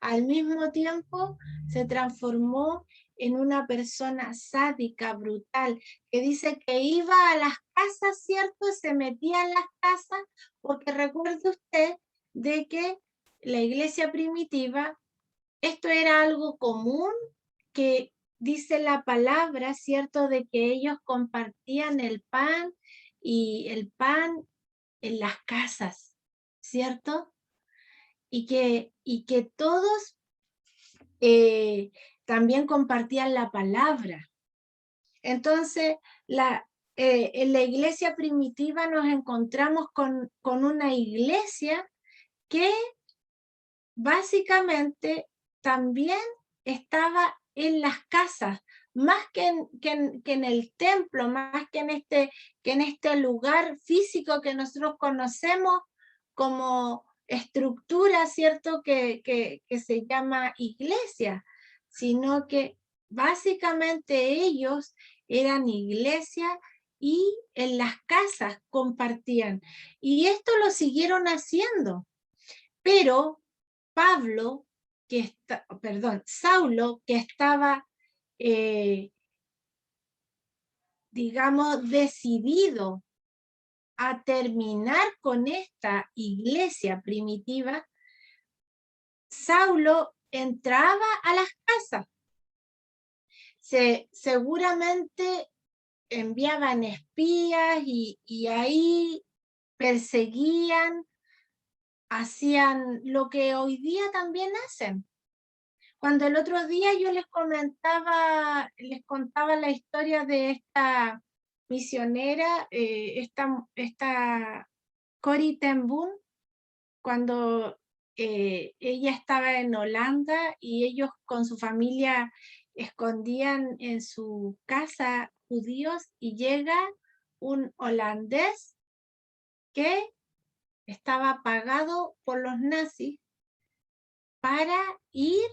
Speaker 1: al mismo tiempo se transformó en una persona sádica, brutal, que dice que iba a las casas, ¿cierto? Se metía en las casas, porque recuerde usted de que la iglesia primitiva, esto era algo común, que dice la palabra, ¿cierto? De que ellos compartían el pan y el pan en las casas, ¿cierto? Y que todos también compartían la palabra. Entonces, en la iglesia primitiva nos encontramos con una iglesia que básicamente también estaba en las casas, más que en el templo, más que en este lugar físico que nosotros conocemos como estructura, ¿cierto? Que se llama iglesia, sino que básicamente ellos eran iglesia y en las casas compartían. Y esto lo siguieron haciendo, pero Saulo, que estaba, digamos, decidido a terminar con esta iglesia primitiva, Saulo entraba a las casas. Seguramente enviaban espías y ahí perseguían, hacían lo que hoy día también hacen. Cuando el otro día yo les contaba la historia de esta misionera, esta Corrie ten Boom, cuando ella estaba en Holanda y ellos con su familia escondían en su casa judíos y llega un holandés que estaba pagado por los nazis para ir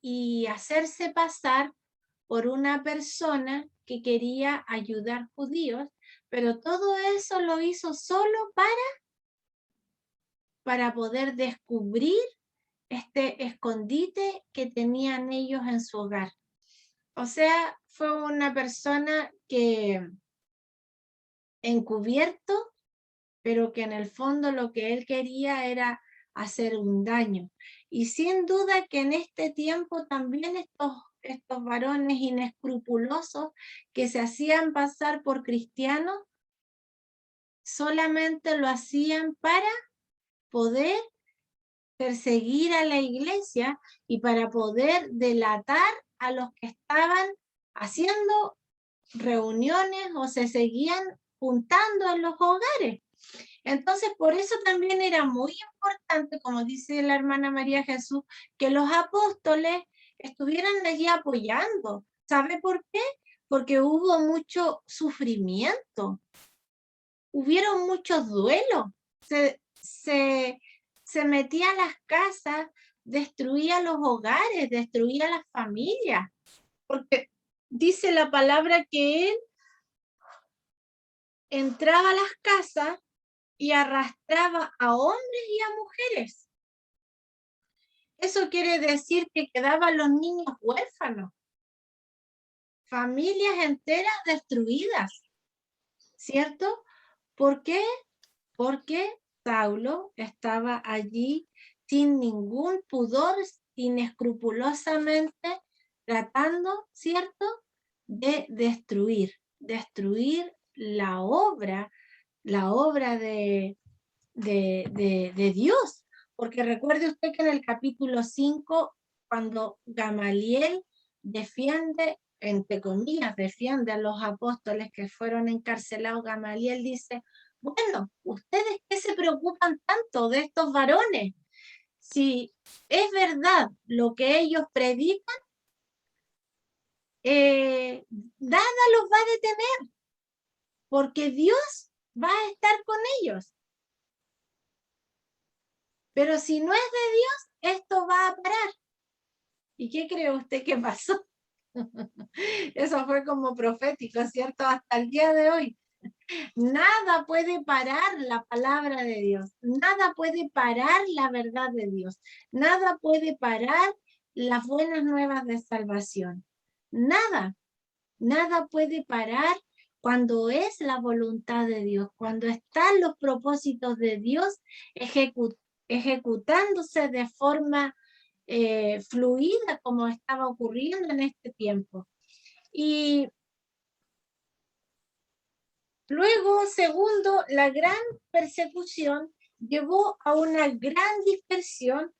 Speaker 1: y hacerse pasar por una persona que quería ayudar judíos, pero todo eso lo hizo solo para poder descubrir este escondite que tenían ellos en su hogar. O sea, fue una persona que encubierto, pero que en el fondo lo que él quería era hacer un daño. Y sin duda que en este tiempo también estos varones inescrupulosos que se hacían pasar por cristianos, solamente lo hacían para poder perseguir a la iglesia y para poder delatar a los que estaban haciendo reuniones o se seguían juntando en los hogares. Entonces, por eso también era muy importante, como dice la hermana María Jesús, que los apóstoles estuvieran allí apoyando. ¿Sabe por qué? Porque hubo mucho sufrimiento, hubieron muchos duelos, se metía a las casas, destruía los hogares, destruía las familias, porque dice la palabra que él entraba a las casas y arrastraba a hombres y a mujeres. Eso quiere decir que quedaban los niños huérfanos, familias enteras destruidas, ¿cierto? ¿Por qué? Porque Saulo estaba allí sin ningún pudor, inescrupulosamente tratando, ¿cierto?, de destruir la obra de Dios. Porque recuerde usted que en el capítulo 5, cuando Gamaliel defiende, entre comillas, defiende a los apóstoles que fueron encarcelados, Gamaliel dice: bueno, ¿ustedes qué se preocupan tanto de estos varones? Si es verdad lo que ellos predican, nada los va a detener, porque Dios va a estar con ellos. Pero si no es de Dios, esto va a parar. ¿Y qué cree usted que pasó? Eso fue como profético, ¿cierto? Hasta el día de hoy. Nada puede parar la palabra de Dios. Nada puede parar la verdad de Dios. Nada puede parar las buenas nuevas de salvación. Nada, nada puede parar cuando es la voluntad de Dios, cuando están los propósitos de Dios ejecutándose de forma fluida como estaba ocurriendo en este tiempo. Y luego, segundo, la gran persecución llevó a una gran dispersión.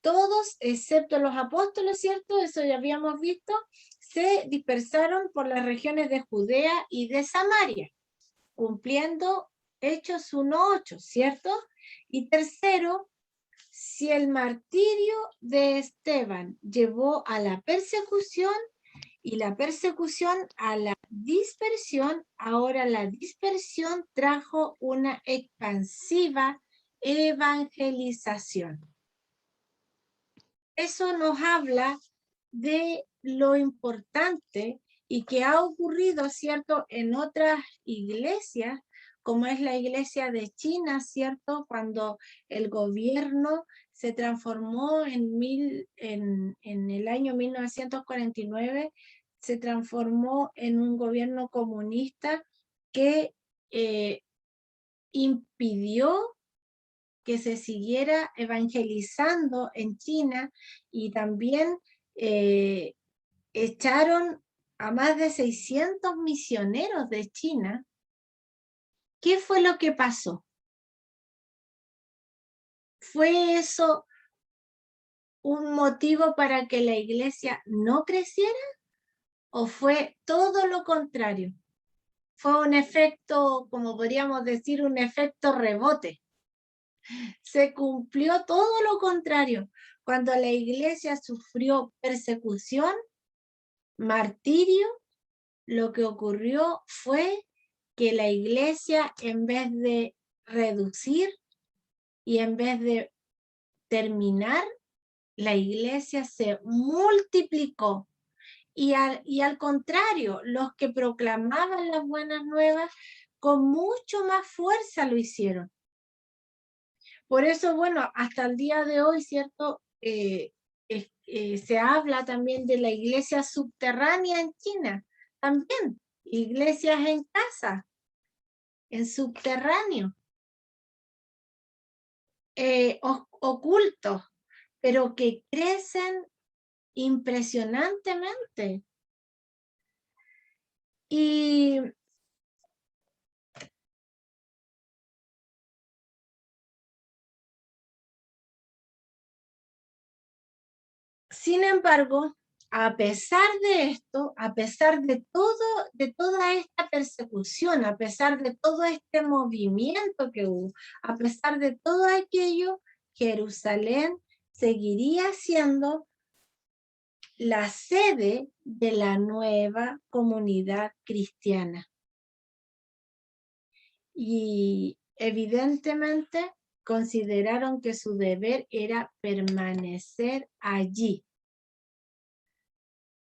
Speaker 1: Todos, excepto los apóstoles, ¿cierto? Eso ya habíamos visto, se dispersaron por las regiones de Judea y de Samaria, cumpliendo Hechos 1:8, ¿cierto? Y tercero, si el martirio de Esteban llevó a la persecución y la persecución a la dispersión, ahora la dispersión trajo una expansiva evangelización. Eso nos habla de lo importante y que ha ocurrido, ¿cierto?, en otras iglesias, como es la iglesia de China, ¿cierto?, cuando el gobierno se transformó en el año 1949, se transformó en un gobierno comunista que impidió que se siguiera evangelizando en China, y también echaron a más de 600 misioneros de China. ¿Qué fue lo que pasó? ¿Fue eso un motivo para que la iglesia no creciera? ¿O fue todo lo contrario? Fue un efecto, como podríamos decir, un efecto rebote. Se cumplió todo lo contrario. Cuando la iglesia sufrió persecución, martirio, lo que ocurrió fue que la iglesia, en vez de reducir y en vez de terminar, la iglesia se multiplicó. Y al contrario, los que proclamaban las buenas nuevas con mucho más fuerza lo hicieron. Por eso, bueno, hasta el día de hoy, ¿cierto? Se habla también de la iglesia subterránea en China, también, iglesias en casa, en subterráneo, ocultos, pero que crecen impresionantemente. Y sin embargo, a pesar de esto, a pesar de toda esta persecución, a pesar de todo este movimiento que hubo, a pesar de todo aquello, Jerusalén seguiría siendo la sede de la nueva comunidad cristiana. Y evidentemente consideraron que su deber era permanecer allí.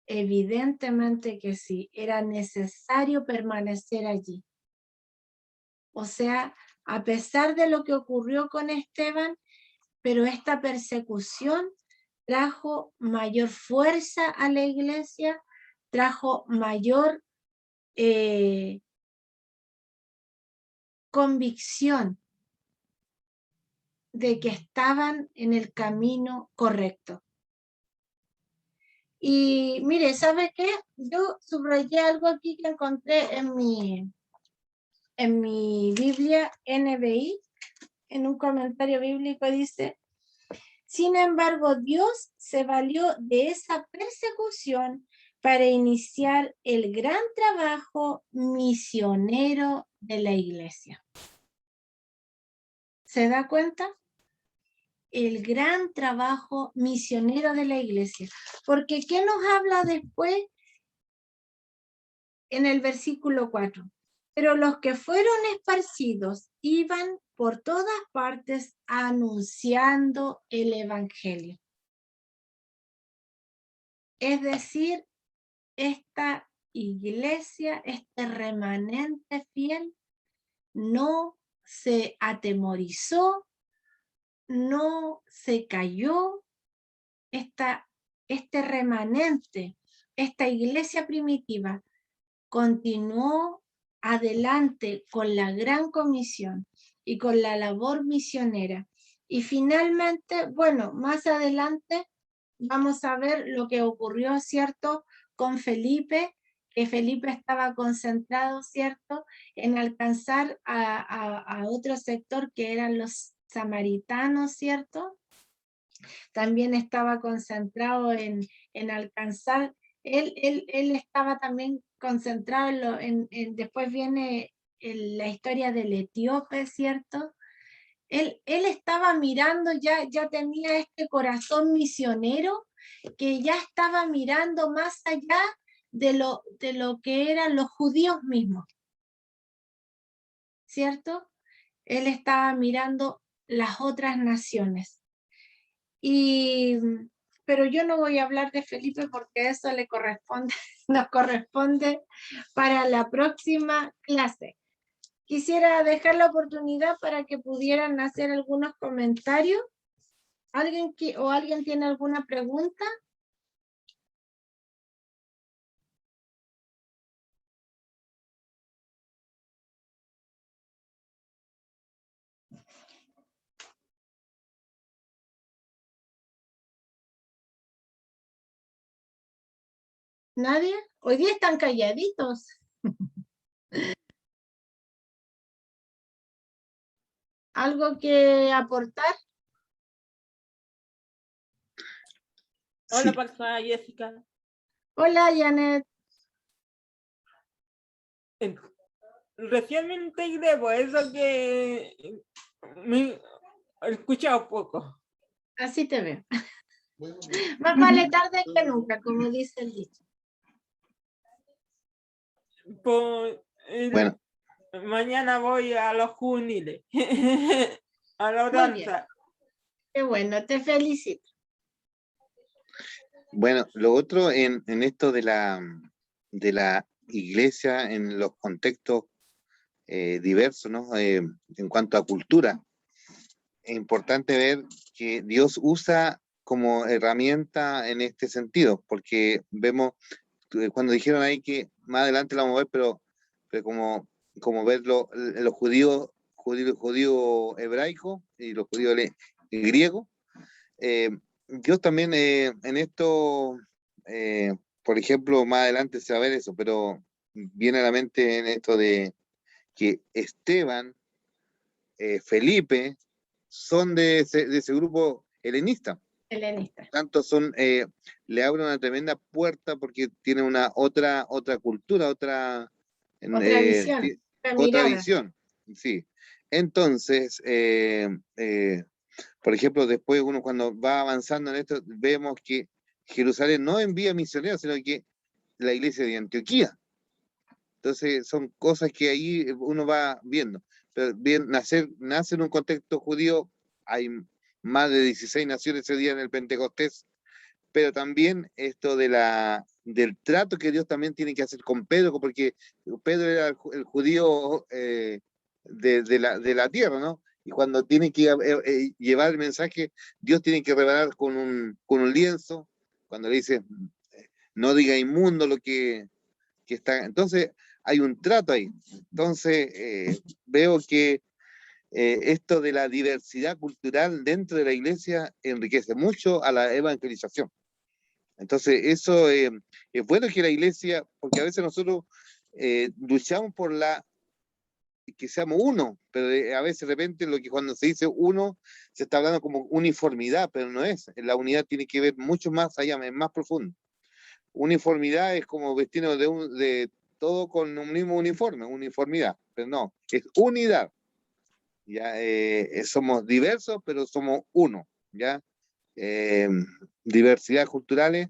Speaker 1: Evidentemente que sí, era necesario permanecer allí. O sea, a pesar de lo que ocurrió con Esteban, pero esta persecución trajo mayor fuerza a la iglesia, trajo mayor convicción de que estaban en el camino correcto. Y mire, ¿sabe qué? Yo subrayé algo aquí que encontré en mi Biblia NBI, en un comentario bíblico dice: sin embargo, Dios se valió de esa persecución para iniciar el gran trabajo misionero de la iglesia. ¿Se da cuenta? El gran trabajo misionero de la iglesia. Porque ¿qué nos habla después en el versículo 4? Pero los que fueron esparcidos iban por todas partes anunciando el evangelio. Es decir, esta iglesia, este remanente fiel, no se atemorizó, no se cayó. Este remanente, esta iglesia primitiva continuó adelante con la gran comisión y con la labor misionera. Y finalmente, bueno, más adelante vamos a ver lo que ocurrió, ¿cierto?, con Felipe, que Felipe estaba concentrado, ¿cierto?, en alcanzar a otro sector que eran los samaritanos, ¿cierto? También estaba concentrado en alcanzar, él estaba también concentrado después viene la historia del etíope, ¿cierto? Él estaba mirando, ya tenía este corazón misionero, que ya estaba mirando más allá de lo que eran los judíos mismos, ¿cierto? Él estaba mirando las otras naciones. Pero yo no voy a hablar de Felipe porque eso le corresponde, nos corresponde para la próxima clase. Quisiera dejar la oportunidad para que pudieran hacer algunos comentarios. ¿Alguien tiene alguna pregunta? ¿Nadie? Hoy día están calladitos. ¿Algo que aportar?
Speaker 3: Hola,
Speaker 4: Sí.
Speaker 3: pastora Jessica.
Speaker 1: Hola, Janet.
Speaker 3: Recién me integré, por eso que me he escuchado poco.
Speaker 1: Así te veo. Más vale tarde que nunca, como dice el dicho.
Speaker 4: Bueno,
Speaker 3: Mañana voy a los juveniles, a la
Speaker 1: Muy bien.
Speaker 3: danza.
Speaker 1: Qué bueno, te felicito.
Speaker 4: bueno, lo otro en esto de la iglesia, en los contextos diversos, ¿no? En cuanto a cultura, es importante ver que Dios usa como herramienta en este sentido, porque vemos, cuando dijeron ahí que más adelante lo vamos a ver, pero como ver los judíos hebraicos y los judíos griegos, Dios también en esto, por ejemplo, más adelante se va a ver eso, pero viene a la mente en esto de que Esteban, Felipe, son de ese grupo helenista.
Speaker 1: Helenista.
Speaker 4: Tanto le abre una tremenda puerta porque tiene una otra cultura, otra
Speaker 1: Visión, otra
Speaker 4: otra
Speaker 1: mirada.
Speaker 4: visión. Sí. Entonces, por ejemplo, después uno cuando va avanzando en esto, vemos que Jerusalén no envía misioneros, sino que la iglesia de Antioquía. Entonces, son cosas que ahí uno va viendo. Pero bien, nace en un contexto judío, hay más de 16 naciones ese día en el Pentecostés, pero también esto del trato que Dios también tiene que hacer con Pedro, porque Pedro era el judío de la tierra, ¿no? Y cuando tiene que llevar el mensaje, Dios tiene que revelar con un lienzo, cuando le dice, no diga inmundo lo que está. Entonces, hay un trato ahí. Entonces, veo que esto de la diversidad cultural dentro de la iglesia enriquece mucho a la evangelización. Entonces, eso es bueno que la iglesia, porque a veces nosotros luchamos por que seamos uno, pero a veces de repente lo que cuando se dice uno, se está hablando como uniformidad, pero no es. La unidad tiene que ver mucho más allá, es más profundo. Uniformidad es como vestirnos de todo con un mismo uniforme, uniformidad, pero no, es unidad. Ya somos diversos, pero somos uno, ¿ya? Diversidad culturales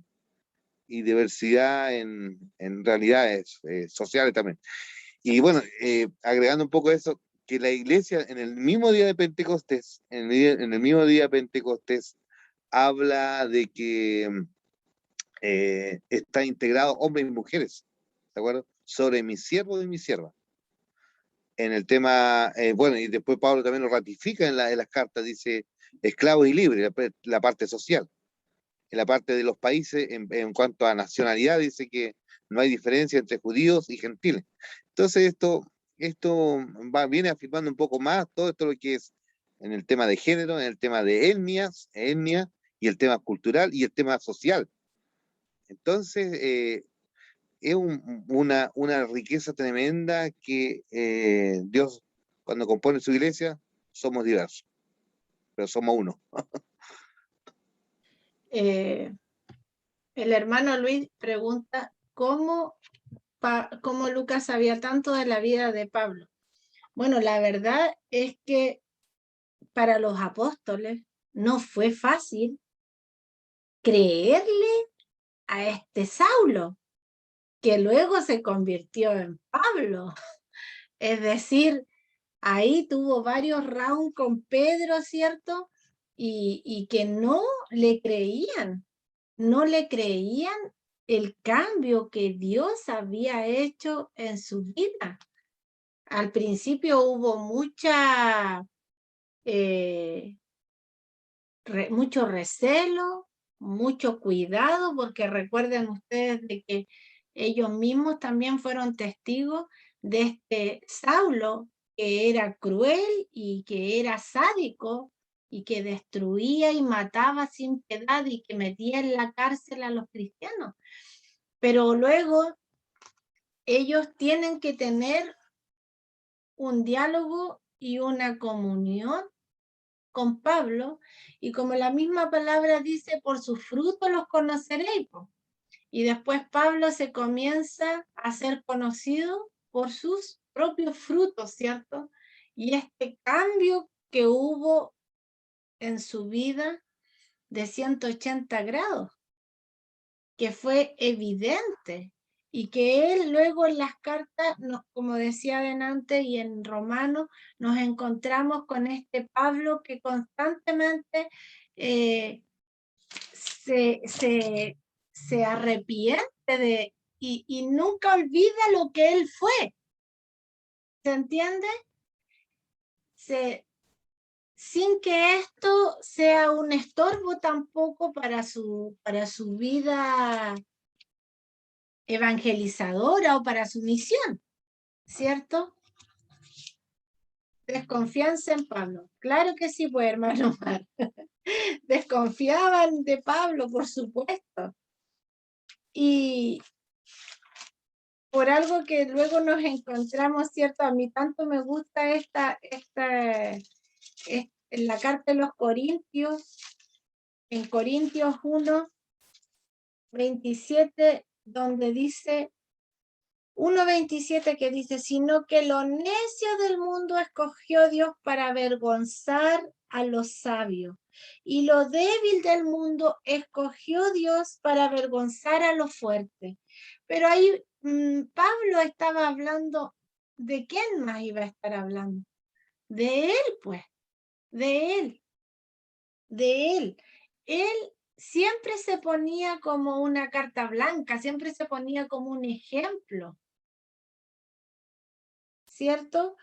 Speaker 4: y diversidad en realidades sociales también. Y bueno, agregando un poco eso, que la iglesia en el mismo día de Pentecostés, en el mismo día de Pentecostés, habla de que está integrado hombres y mujeres, ¿de acuerdo? Sobre mi siervo y mi sierva. En el tema, bueno, y después Pablo también lo ratifica en las cartas, dice esclavos y libres, la parte social. la parte de los países, en cuanto a nacionalidad, dice que no hay diferencia entre judíos y gentiles. Entonces viene afirmando un poco más todo esto lo que es en el tema de género, en el tema de etnia, y el tema cultural y el tema social. Entonces, es una riqueza tremenda que Dios, cuando compone su iglesia, somos diversos, pero somos uno.
Speaker 1: El hermano Luis pregunta, ¿cómo Lucas sabía tanto de la vida de Pablo? Bueno, la verdad es que para los apóstoles no fue fácil creerle a este Saulo, que luego se convirtió en Pablo. Es decir, ahí tuvo varios rounds con Pedro, ¿cierto? Y que no le creían el cambio que Dios había hecho en su vida. Al principio hubo mucho recelo, mucho cuidado, porque recuerden ustedes de que ellos mismos también fueron testigos de este Saulo, que era cruel y que era sádico y que destruía y mataba sin piedad y que metía en la cárcel a los cristianos. Pero luego ellos tienen que tener un diálogo y una comunión con Pablo, y como la misma palabra dice, por sus frutos los conoceréis. Y después Pablo se comienza a ser conocido por sus propios frutos, ¿cierto? Y este cambio que hubo en su vida de 180 grados, que fue evidente, y que él luego en las cartas, como decía adelante, y en Romanos, nos encontramos con este Pablo que constantemente se arrepiente y nunca olvida lo que él fue. ¿Se entiende? Sin que esto sea un estorbo tampoco para su vida evangelizadora o para su misión, ¿cierto? Desconfianza en Pablo. Claro que sí, pues, hermano Mar. Desconfiaban de Pablo, por supuesto. Y por algo que luego nos encontramos, ¿cierto? A mí tanto me gusta en la carta de los Corintios, en Corintios 1, 27, donde dice, 1:27, que dice, sino que lo necio del mundo escogió Dios para avergonzar a los sabios, y lo débil del mundo escogió Dios para avergonzar a los fuertes. Pero ahí Pablo estaba hablando, ¿de quién más iba a estar hablando? De él, pues, de él. Él siempre se ponía como una carta blanca, siempre se ponía como un ejemplo, ¿cierto?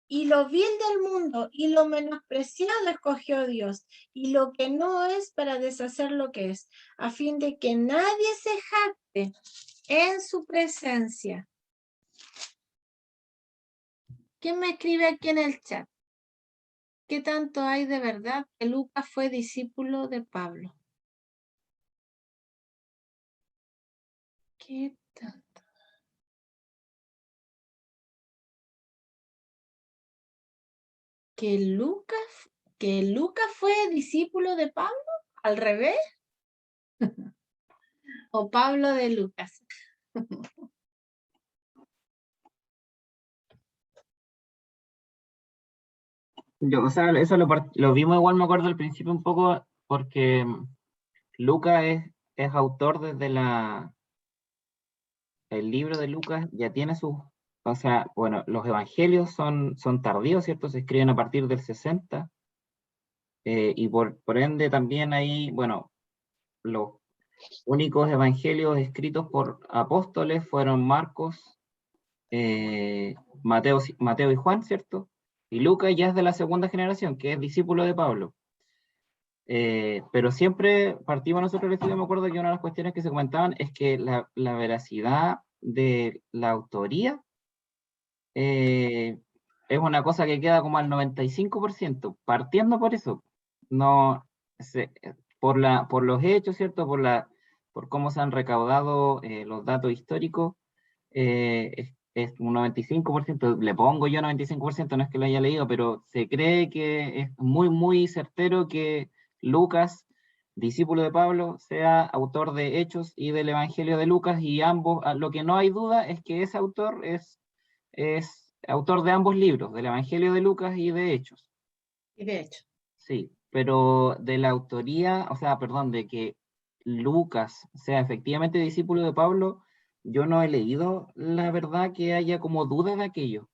Speaker 1: Y lo vil del mundo y lo menospreciado escogió Dios, y lo que no es para deshacer lo que es, a fin de que nadie se jacte en su presencia. ¿Quién me escribe aquí en el chat? ¿Qué tanto hay de verdad que Lucas fue discípulo de Pablo? ¿Qué tanto? ¿Que Lucas fue discípulo de Pablo? ¿Al revés? ¿O Pablo de Lucas?
Speaker 5: O sea, eso lo vimos igual, me acuerdo al principio un poco, porque Lucas es autor desde el libro de Lucas, ya tiene o sea, bueno, los evangelios son tardíos, ¿cierto? Se escriben a partir del 60, y por ende también ahí, bueno, los únicos evangelios escritos por apóstoles fueron Marcos, Mateo y Juan, ¿cierto? Y Lucas ya es de la segunda generación, que es discípulo de Pablo. Pero siempre partimos nosotros del estudio, me acuerdo que una de las cuestiones que se comentaban es que la veracidad de la autoría es una cosa que queda como al 95%, partiendo por eso, no por los hechos, ¿cierto? Por cómo se han recaudado los datos históricos, es un 95%, le pongo yo 95%, no es que lo haya leído, pero se cree que es muy, muy certero que Lucas, discípulo de Pablo, sea autor de Hechos y del Evangelio de Lucas, y ambos, lo que no hay duda es que ese autor es autor de ambos libros, del Evangelio de Lucas y de Hechos.
Speaker 1: Y de hecho,
Speaker 5: Sí, pero de la autoría, o sea, perdón, de que Lucas sea efectivamente discípulo de Pablo, yo no he leído la verdad que haya como duda de aquello.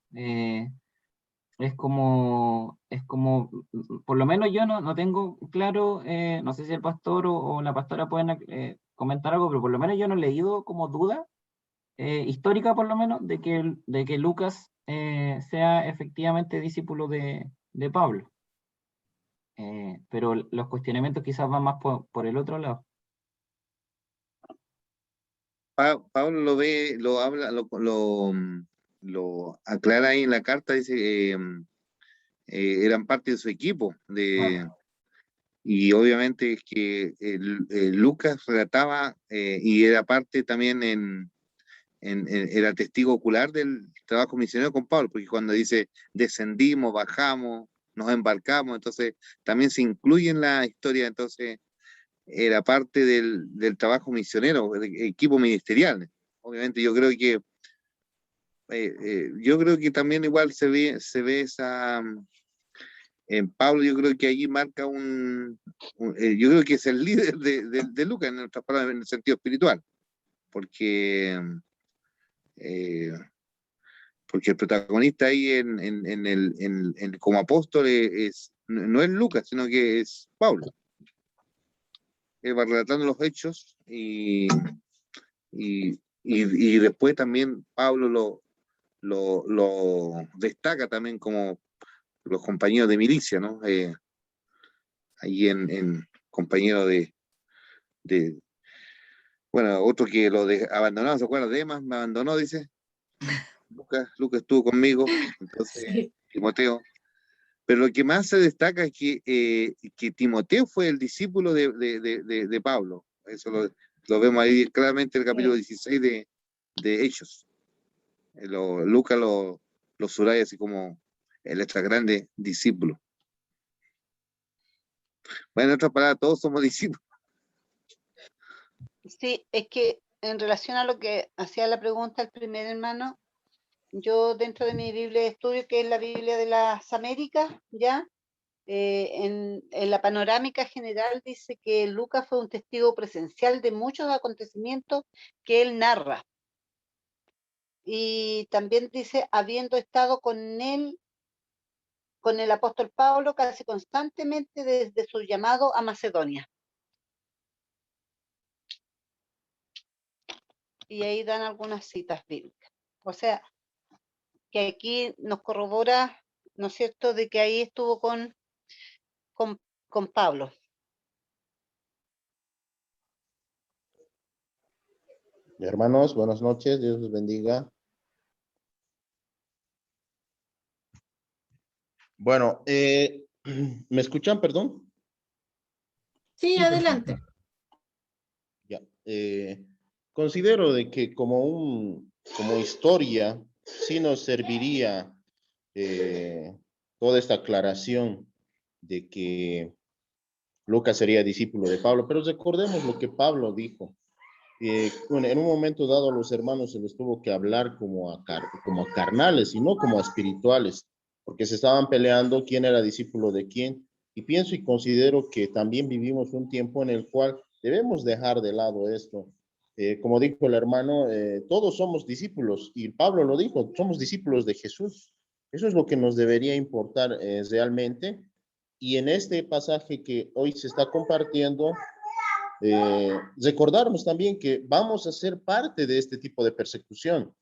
Speaker 5: Por lo menos yo no tengo claro, no sé si el pastor o la pastora pueden comentar algo, pero por lo menos yo no he leído como duda histórica, por lo menos, de que Lucas sea efectivamente discípulo de Pablo. Pero los cuestionamientos quizás van más por el otro lado.
Speaker 4: Pablo lo ve, lo habla, lo aclara ahí en la carta, dice eran parte de su equipo, y obviamente es que Lucas relataba y era parte también era testigo ocular del trabajo misionero con Pablo, porque cuando dice descendimos, bajamos, nos embarcamos, entonces también se incluye en la historia, entonces era parte del trabajo misionero, del equipo ministerial. Obviamente yo creo que también igual se ve esa, en Pablo yo creo que allí marca yo creo que es el líder de Lucas, en otras palabras, en el sentido espiritual, porque porque el protagonista ahí como apóstol no es Lucas, sino que es Pablo. Él va relatando los hechos y después también Pablo lo destaca también como los compañeros de milicia, ¿no? Ahí en compañero bueno, otro que abandonado, ¿se acuerda? Demas me abandonó, dice. Lucas estuvo conmigo, entonces
Speaker 1: sí.
Speaker 4: Timoteo. Pero lo que más se destaca es que Timoteo fue el discípulo de Pablo. Eso lo vemos ahí claramente en el capítulo 16 de Hechos. Lucas lo subraya así como el extra grande discípulo. Bueno, en otras palabras, todos somos discípulos.
Speaker 2: Sí, es que en relación a lo que hacía la pregunta el primer hermano, yo dentro de mi Biblia de estudio, que es la Biblia de las Américas, ya, en la panorámica general dice que Lucas fue un testigo presencial de muchos acontecimientos que él narra. Y también dice, habiendo estado con él, con el apóstol Pablo, casi constantemente desde su llamado a Macedonia. Y ahí dan algunas citas bíblicas. O sea, que aquí nos corrobora, ¿no es cierto?, de que ahí estuvo con Pablo.
Speaker 6: Hermanos, buenas noches, Dios los bendiga. Bueno, ¿me escuchan, perdón?
Speaker 1: Sí, adelante.
Speaker 6: Ya. Considero de que como historia sí nos serviría toda esta aclaración de que Lucas sería discípulo de Pablo, pero recordemos lo que Pablo dijo. En un momento dado a los hermanos se les tuvo que hablar como a carnales y no como a espirituales, porque se estaban peleando quién era discípulo de quién. Y pienso y considero que también vivimos un tiempo en el cual debemos dejar de lado esto. Como dijo el hermano, todos somos discípulos, y Pablo lo dijo, somos discípulos de Jesús. Eso es lo que nos debería importar realmente. Y en este pasaje que hoy se está compartiendo, recordarnos también que vamos a ser parte de este tipo de persecución,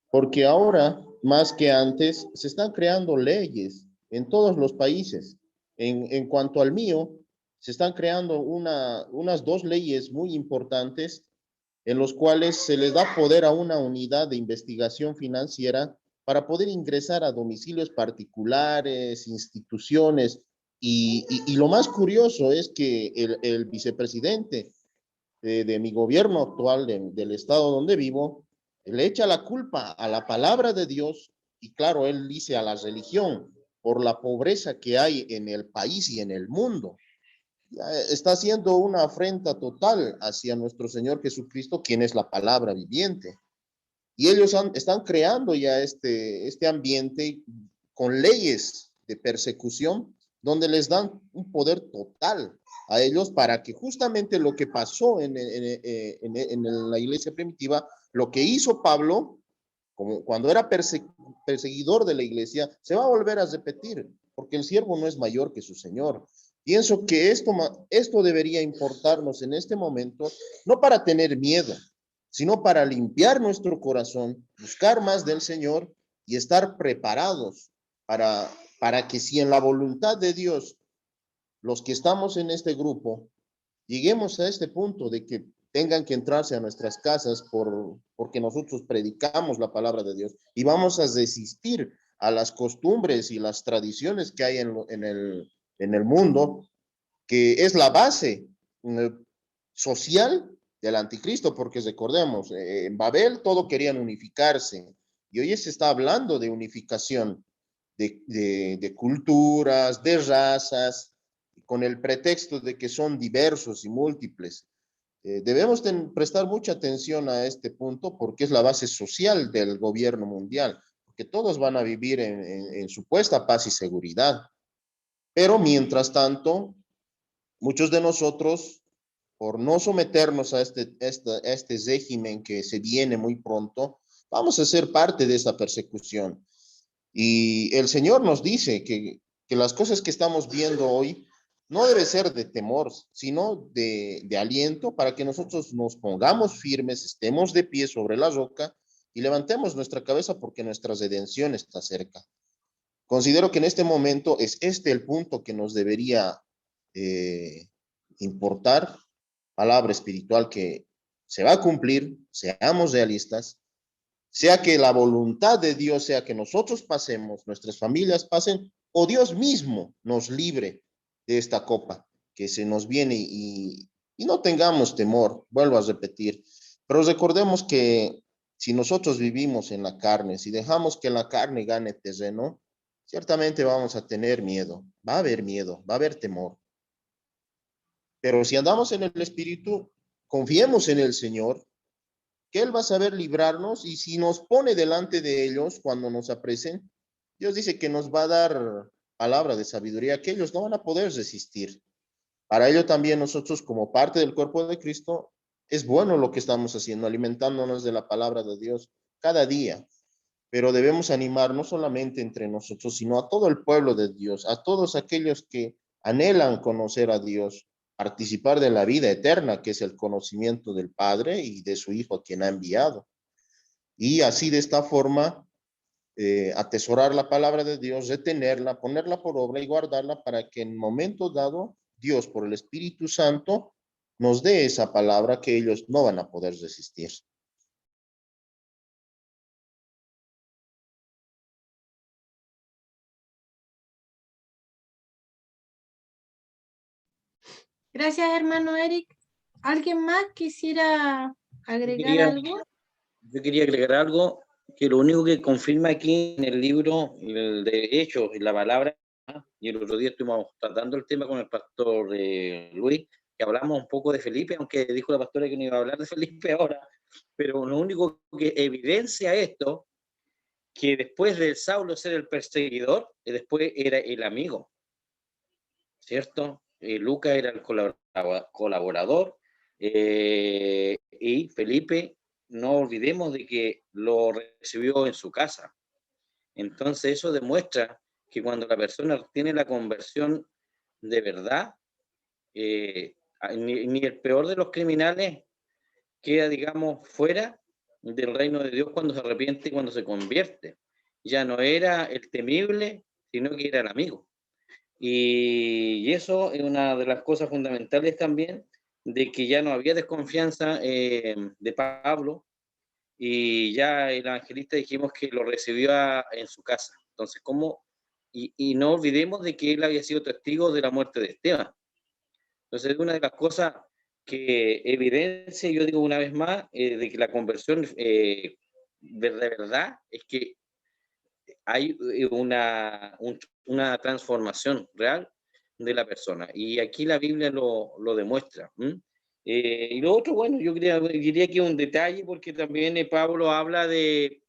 Speaker 6: porque ahora, más que antes, se están creando leyes en todos los países. En cuanto al mío, se están creando unas dos leyes muy importantes en los cuales se les da poder a una unidad de investigación financiera para poder ingresar a domicilios particulares, instituciones, y lo más curioso es que el vicepresidente de mi gobierno actual, del estado donde vivo, le echa la culpa a la palabra de Dios, y claro, él dice a la religión, por la pobreza que hay en el país y en el mundo. Está haciendo una afrenta total hacia nuestro Señor Jesucristo, quien es la palabra viviente. Y ellos están creando ya este ambiente con leyes de persecución, donde les dan un poder total a ellos para que justamente lo que pasó en la iglesia primitiva, lo que hizo Pablo, como cuando era perseguidor de la iglesia, se va a volver a repetir, porque el siervo no es mayor que su Señor. Pienso que esto debería importarnos en este momento, no para tener miedo, sino para limpiar nuestro corazón, buscar más del Señor y estar preparados para que si en la voluntad de Dios, los que estamos en este grupo, lleguemos a este punto de que tengan que entrarse a nuestras casas porque nosotros predicamos la palabra de Dios y vamos a resistir a las costumbres y las tradiciones que hay en el mundo, que es la base social del anticristo, porque recordemos, en Babel todo querían unificarse, y hoy se está hablando de unificación de culturas, de razas, con el pretexto de que son diversos y múltiples. Debemos prestar mucha atención a este punto porque es la base social del gobierno mundial, porque todos van a vivir en supuesta paz y seguridad. Pero mientras tanto, muchos de nosotros, por no someternos a este régimen que se viene muy pronto, vamos a ser parte de esta persecución. Y el Señor nos dice que las cosas que estamos viendo hoy no debe ser de temor, sino de aliento, para que nosotros nos pongamos firmes, estemos de pie sobre la roca y levantemos nuestra cabeza porque nuestra redención está cerca. Considero que en este momento es el punto que nos debería importar, palabra espiritual que se va a cumplir, seamos realistas, sea que la voluntad de Dios sea que nosotros pasemos, nuestras familias pasen, o Dios mismo nos libre de esta copa que se nos viene, y no tengamos temor, vuelvo a repetir, pero recordemos que si nosotros vivimos en la carne, si dejamos que la carne gane terreno, ciertamente vamos a tener miedo, va a haber temor. Pero si andamos en el Espíritu, confiemos en el Señor, que Él va a saber librarnos, y si nos pone delante de ellos cuando nos apresen, Dios dice que nos va a dar palabra de sabiduría, que ellos no van a poder resistir. Para ello también nosotros, como parte del cuerpo de Cristo, es bueno lo que estamos haciendo, alimentándonos de la palabra de Dios cada día, pero debemos animar no solamente entre nosotros, sino a todo el pueblo de Dios, a todos aquellos que anhelan conocer a Dios, participar de la vida eterna, que es el conocimiento del Padre y de su Hijo a quien ha enviado. Y así, de esta forma, atesorar la palabra de Dios, retenerla, ponerla por obra y guardarla para que en momento dado, Dios, por el Espíritu Santo, nos dé esa palabra que ellos no van a poder resistir.
Speaker 1: Gracias, hermano Eric. ¿Alguien más quisiera agregar algo?
Speaker 7: Yo quería agregar algo, que lo único que confirma aquí en el libro, el de Hechos, en la palabra, y el otro día estuvimos tratando el tema con el pastor Luis, que hablamos un poco de Felipe, aunque dijo la pastora que no iba a hablar de Felipe ahora, pero lo único que evidencia esto, que después de Saulo ser el perseguidor, después era el amigo, ¿cierto? Lucas era el colaborador, y Felipe, no olvidemos de que lo recibió en su casa. Entonces eso demuestra que cuando la persona tiene la conversión de verdad, ni el peor de los criminales queda, digamos, fuera del reino de Dios cuando se arrepiente y cuando se convierte. Ya no era el temible, sino que era el amigo. Y eso es una de las cosas fundamentales también, de que ya no había desconfianza de Pablo, y ya el evangelista dijimos que lo recibió en su casa. Entonces, ¿cómo? Y no olvidemos de que él había sido testigo de la muerte de Esteban. Entonces, una de las cosas que evidencia, yo digo una vez más, de que la conversión de verdad es que hay una transformación real de la persona. Y aquí la Biblia lo demuestra. Y lo otro, bueno, yo diría que un detalle, porque también Pablo habla del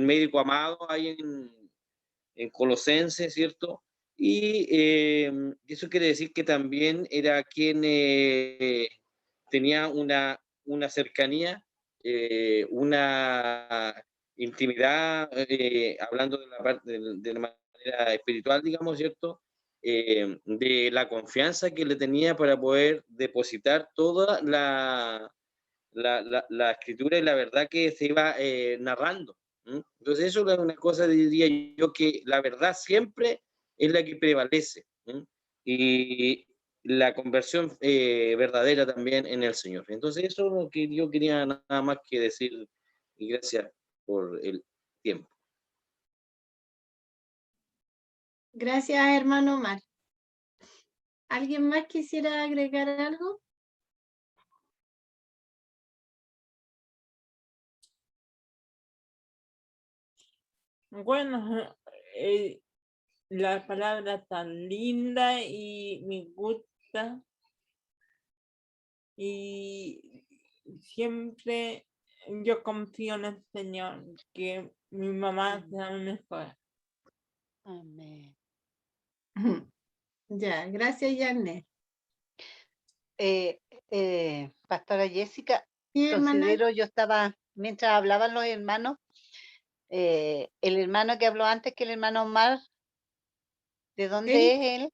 Speaker 7: médico amado ahí en Colosenses, ¿cierto? Y eso quiere decir que también era quien tenía una cercanía, una intimidad, hablando de la parte de la manera espiritual, digamos, ¿cierto? De la confianza que le tenía para poder depositar toda la escritura y la verdad que se iba narrando. Entonces eso es una cosa, diría yo, que la verdad siempre es la que prevalece. Y la conversión verdadera también en el Señor. Entonces eso es lo que yo quería nada más que decir, y gracias por el tiempo.
Speaker 1: Gracias, hermano Omar. ¿Alguien más quisiera agregar algo?
Speaker 3: Bueno, la palabra tan linda y me gusta. Y siempre yo confío en el Señor, que mi mamá sea mejor.
Speaker 2: Amén.
Speaker 1: Ya, gracias, Janet.
Speaker 2: Pastora Jessica,
Speaker 1: Sí, hermana.
Speaker 2: considero, yo estaba, mientras hablaban los hermanos, el hermano que habló antes que el hermano Omar, ¿de dónde
Speaker 1: Eric.
Speaker 2: es él?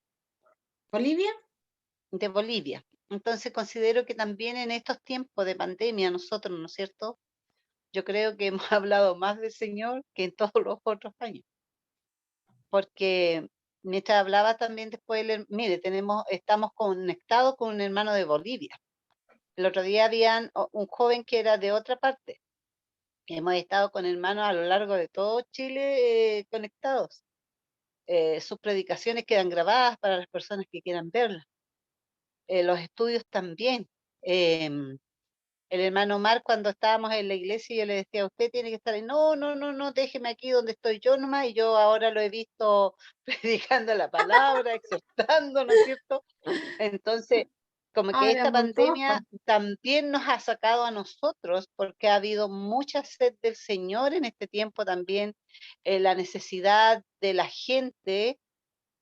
Speaker 1: ¿Bolivia?
Speaker 2: De Bolivia. Entonces considero que también en estos tiempos de pandemia nosotros, ¿no es cierto? Yo creo que hemos hablado más del Señor que en todos los otros años. Porque mientras hablaba también después, mire, estamos conectados con un hermano de Bolivia. El otro día había un joven que era de otra parte. Hemos estado con hermanos a lo largo de todo Chile conectados. Sus predicaciones quedan grabadas para las personas que quieran verlas. Los estudios también. El hermano Omar, cuando estábamos en la iglesia, yo le decía, usted tiene que estar ahí. No, no, no, no, déjeme aquí donde estoy yo nomás. Y yo ahora lo he visto predicando la palabra, exhortando, ¿no es cierto? Entonces, como que
Speaker 1: Ahora
Speaker 2: esta
Speaker 1: por todas
Speaker 2: pandemia
Speaker 1: partes.
Speaker 2: también nos ha sacado a nosotros, porque ha habido mucha sed del Señor en este tiempo también, la necesidad de la gente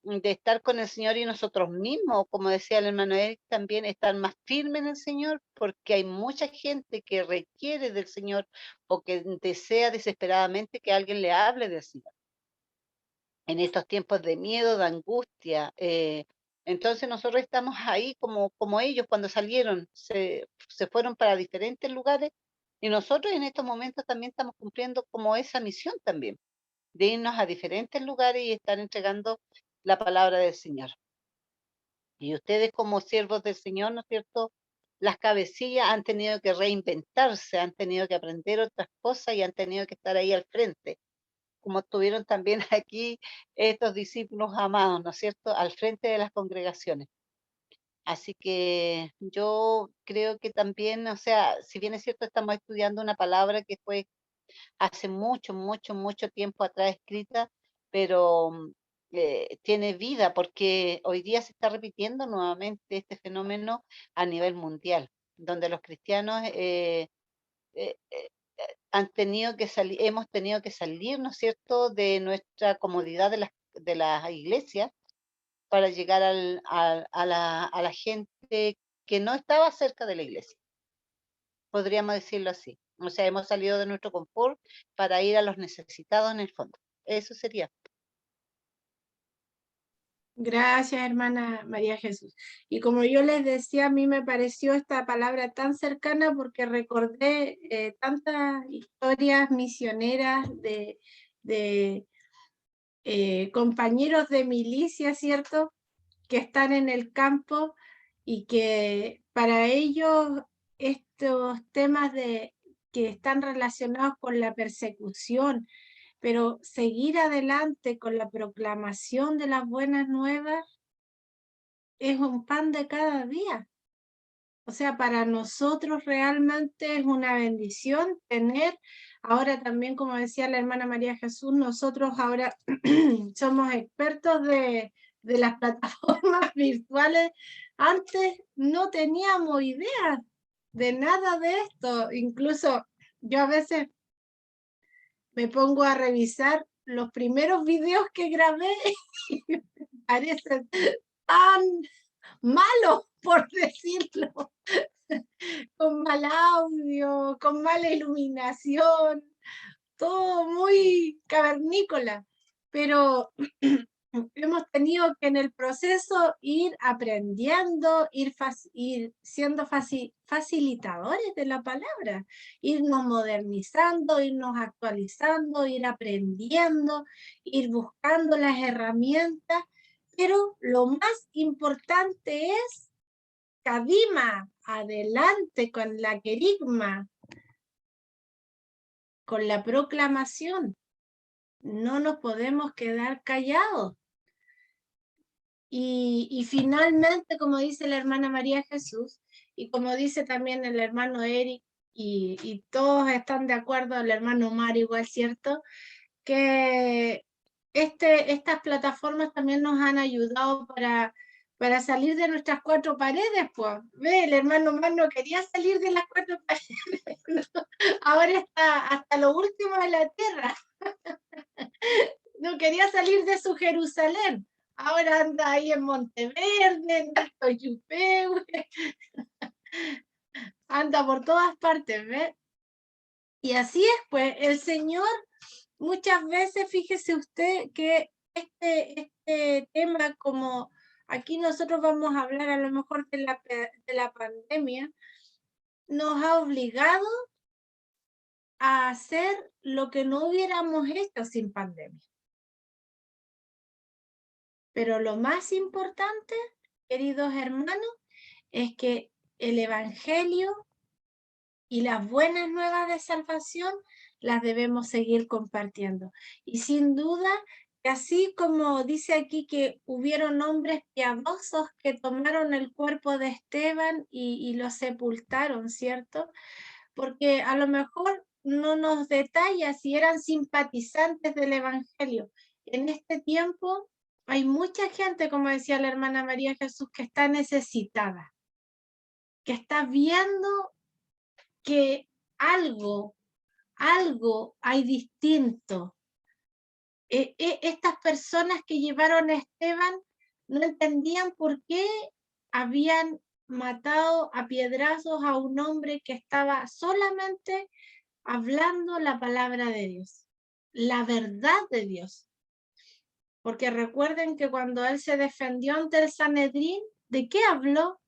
Speaker 2: de estar con el Señor y nosotros mismos, como decía el hermano Eric, también estar más firme en el Señor, porque hay mucha gente que requiere del Señor o que desea desesperadamente que alguien le hable del Señor. En estos tiempos de miedo, de angustia, entonces nosotros estamos ahí como ellos cuando salieron, se fueron para diferentes lugares y nosotros en estos momentos también estamos cumpliendo como esa misión también, de irnos a diferentes lugares y estar entregando la palabra del Señor. Y ustedes como siervos del Señor, ¿no es cierto? Las cabecillas han tenido que reinventarse, han tenido que aprender otras cosas y han tenido que estar ahí al frente, como estuvieron también aquí estos discípulos amados, ¿no es cierto? Al frente de las congregaciones. Así que yo creo que también, o sea, si bien es cierto, estamos estudiando una palabra que fue hace mucho, mucho, mucho tiempo atrás escrita, pero tiene vida porque hoy día se está repitiendo nuevamente este fenómeno a nivel mundial, donde los cristianos eh, eh, han tenido que salir, hemos tenido que salir, ¿no es cierto?, de nuestra comodidad de las iglesias para llegar a la gente que no estaba cerca de la iglesia, podríamos decirlo así. O sea, hemos salido de nuestro confort para ir a los necesitados en el fondo. Eso sería.
Speaker 1: Gracias, hermana María Jesús. Y como yo les decía, a mí me pareció esta palabra tan cercana porque recordé tantas historias misioneras de compañeros de milicia, ¿cierto? Que están en el campo y que para ellos estos temas que están relacionados con la persecución, pero seguir adelante con la proclamación de las buenas nuevas es un pan de cada día. O sea, para nosotros realmente es una bendición tener, ahora también, como decía la hermana María Jesús, nosotros ahora somos expertos de las plataformas virtuales. Antes no teníamos idea de nada de esto. Incluso yo a veces me pongo a revisar los primeros videos que grabé y me parecen tan malos, por decirlo, con mal audio, con mala iluminación, todo muy cavernícola, pero hemos tenido que en el proceso ir aprendiendo, ir siendo facilitadores de la palabra, irnos modernizando, irnos actualizando, ir aprendiendo, ir buscando las herramientas, pero lo más importante es Kadima, adelante con la querigma, con la proclamación. No nos podemos quedar callados. Y finalmente, como dice la hermana María Jesús, y como dice también el hermano Eric, y todos están de acuerdo, el hermano Omar igual, ¿cierto? Que estas plataformas también nos han ayudado para salir de nuestras cuatro paredes, pues. Ve, el hermano Omar no quería salir de las cuatro paredes, ahora está hasta lo último de la tierra. No quería salir de su Jerusalén. Ahora anda ahí en Monteverde, en Alto Yupehue, anda por todas partes, ¿ves? Y así es, pues, el Señor muchas veces, fíjese usted que este tema, como aquí nosotros vamos a hablar a lo mejor de la pandemia, nos ha obligado a hacer lo que no hubiéramos hecho sin pandemia. Pero lo más importante, queridos hermanos, es que el Evangelio y las buenas nuevas de salvación las debemos seguir compartiendo. Y sin duda, que así como dice aquí que hubieron hombres piadosos que tomaron el cuerpo de Esteban y lo sepultaron, ¿cierto? Porque a lo mejor no nos detalla si eran simpatizantes del Evangelio. En este tiempo hay mucha gente, como decía la hermana María Jesús, que está necesitada, que está viendo que algo hay distinto. Estas personas que llevaron a Esteban no entendían por qué habían matado a piedrazos a un hombre que estaba solamente hablando la palabra de Dios, la verdad de Dios. Porque recuerden que cuando él se defendió ante el Sanedrín, ¿de qué habló?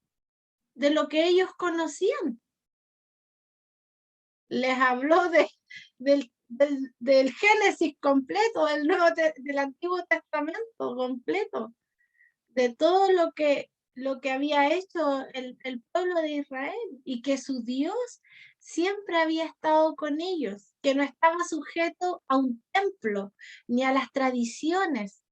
Speaker 1: De lo que ellos conocían. Les habló del Génesis completo, del Antiguo Testamento completo, de todo lo que había hecho el pueblo de Israel, y que su Dios siempre había estado con ellos, que no estaba sujeto a un templo ni a las tradiciones.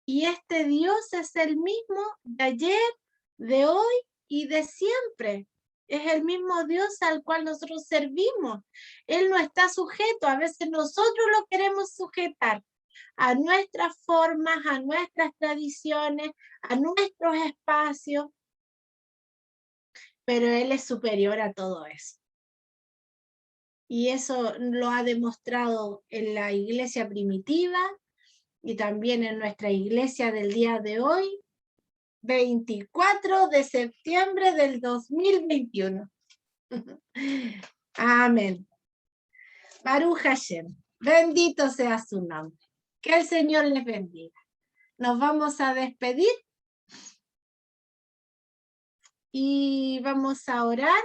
Speaker 1: Y este Dios es el mismo de ayer, de hoy y de siempre. Es el mismo Dios al cual nosotros servimos. Él no está sujeto, a veces nosotros lo queremos sujetar a nuestras formas, a nuestras tradiciones, a nuestros espacios, pero Él es superior a todo eso. Y eso lo ha demostrado en la iglesia primitiva y también en nuestra iglesia del día de hoy, 24 de septiembre del 2021. Amén. Baruch Hashem. Bendito sea su nombre. Que el Señor les bendiga. Nos vamos a despedir y vamos a orar.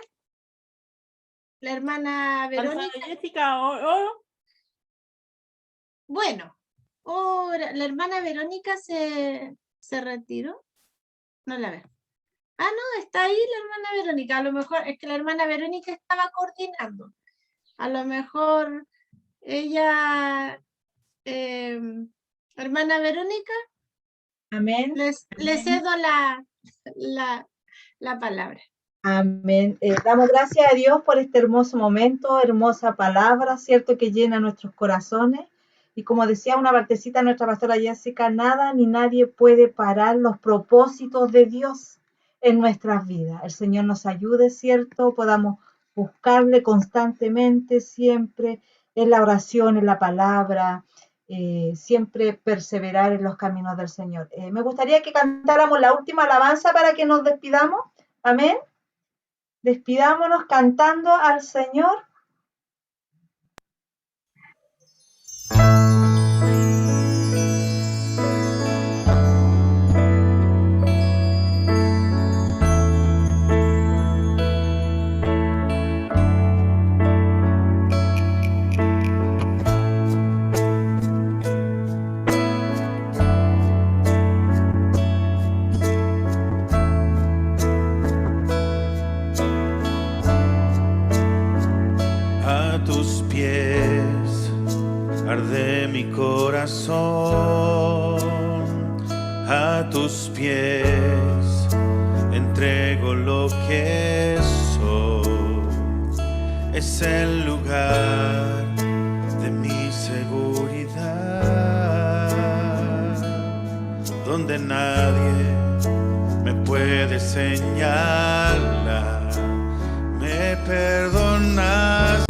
Speaker 1: La hermana Verónica.
Speaker 3: Jessica, ¿oro?
Speaker 1: Bueno, Oh, la hermana Verónica se retiró. No la veo. Ah, no, está ahí la hermana Verónica. A lo mejor es que la hermana Verónica estaba coordinando. A lo mejor ella, hermana Verónica,
Speaker 8: Amén.
Speaker 1: le cedo la palabra.
Speaker 8: Amén. Damos gracias a Dios por este hermoso momento, hermosa palabra, ¿cierto? Que llena nuestros corazones. Y como decía una partecita nuestra pastora Jessica, nada ni nadie puede parar los propósitos de Dios en nuestras vidas. El Señor nos ayude, ¿cierto? Podamos buscarle constantemente, siempre en la oración, en la palabra, siempre perseverar en los caminos del Señor. Me gustaría que cantáramos la última alabanza para que nos despidamos. Amén. Despidámonos cantando al Señor.
Speaker 9: A tus pies arde mi corazón, a tus pies entrego lo que soy. Es el lugar de mi seguridad, donde nadie me puede señalar. Me perdonaste,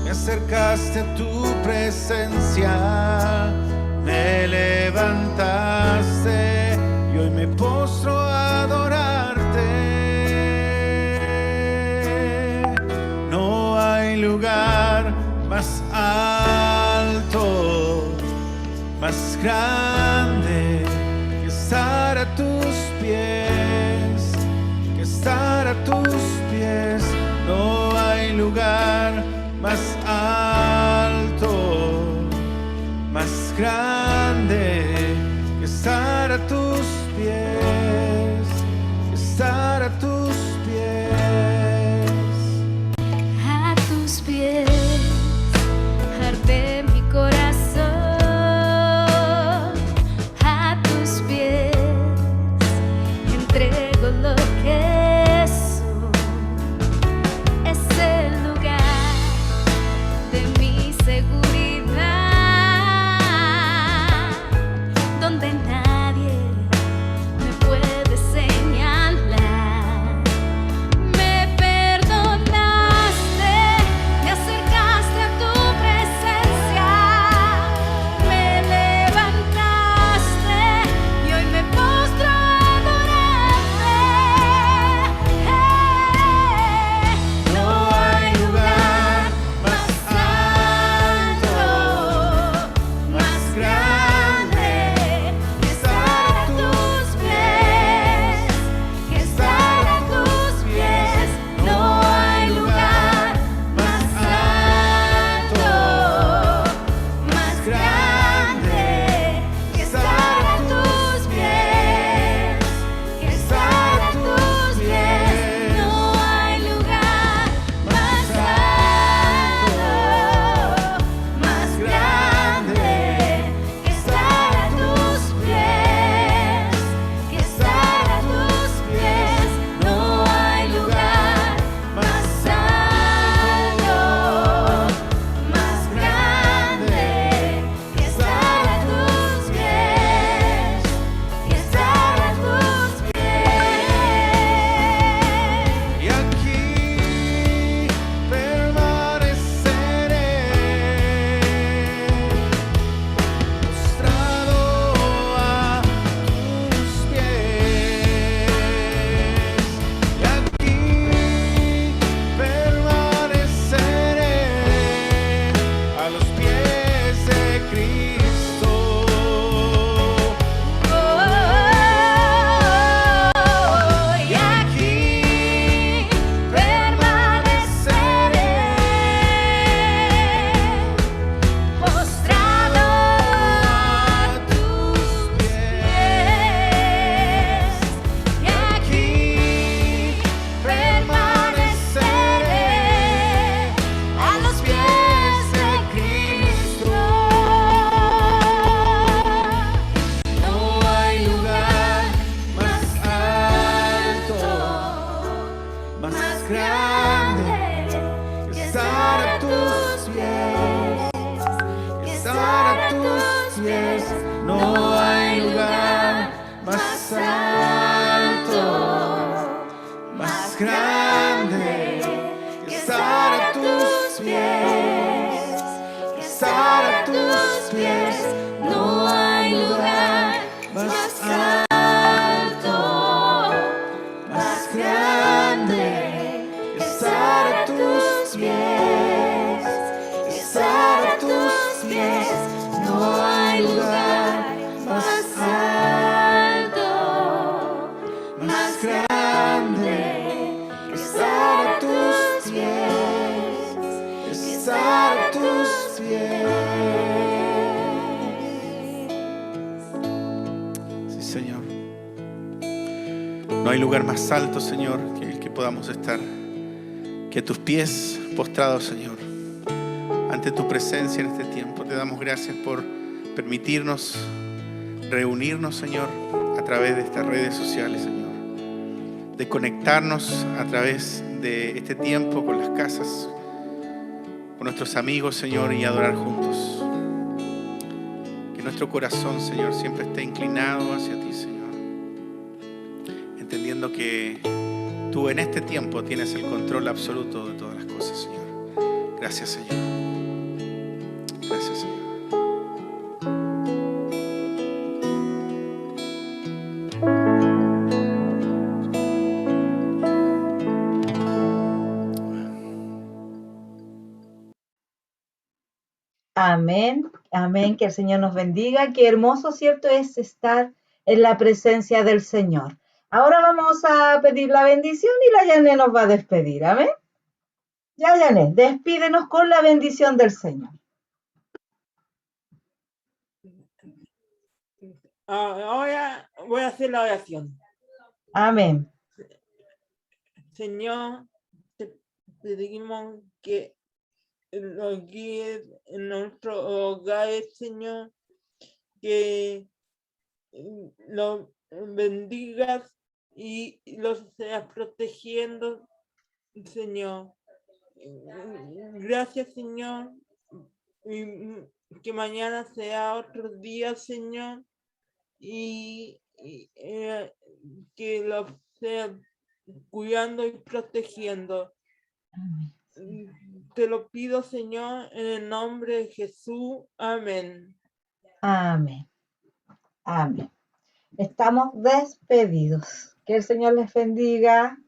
Speaker 9: me acercaste a tu presencia, me levantaste y hoy me postro a adorarte. No hay lugar más alto, más grande que estar a tus pies, que estar a tus pies. No hay lugar más alto, más grande que estar a tus pies, que estar a tus pies.
Speaker 10: A tus pies arde mi corazón, a tus pies entrego lo que soy. Es el lugar de mi seguridad,
Speaker 9: grande que estar a tus pies, que estar a tus pies. No hay lugar más alto, más grande que estar a tus pies, que estar a tus pies. No hay lugar más alto, más grande que estar a tus pies, que estar a tus pies. No hay lugar más alto, más grande que estar a tus pies, que estar a tus pies. Sí, Señor. No hay lugar más alto, Señor, que el que podamos estar, que a tus pies postrados, Señor, ante tu presencia en este tiempo. Te damos gracias por permitirnos reunirnos, Señor, a través de estas redes sociales, Señor, de conectarnos a través de este tiempo con las casas, con nuestros amigos, Señor, y adorar juntos. Que nuestro corazón, Señor, siempre esté inclinado hacia ti, Señor, entendiendo que tú en este tiempo tienes el control absoluto de todas las cosas, Señor. Gracias, Señor. Gracias, Señor.
Speaker 8: Amén, amén, que el Señor nos bendiga. Qué hermoso, ¿cierto?, es estar en la presencia del Señor. Ahora vamos a pedir la bendición y la Yané nos va a despedir, amén. Ya, Yané, despídenos con la bendición del Señor.
Speaker 3: Ahora voy a hacer la oración.
Speaker 8: Amén.
Speaker 3: Señor, te pedimos que nos guíes en nuestros hogares, Señor, que los bendigas y los seas protegiendo, Señor. Gracias, Señor, y que mañana sea otro día, Señor, y que los seas cuidando y protegiendo. Te lo pido, Señor, en el nombre de Jesús. Amén.
Speaker 8: Amén. Amén. Estamos despedidos. Que el Señor les bendiga.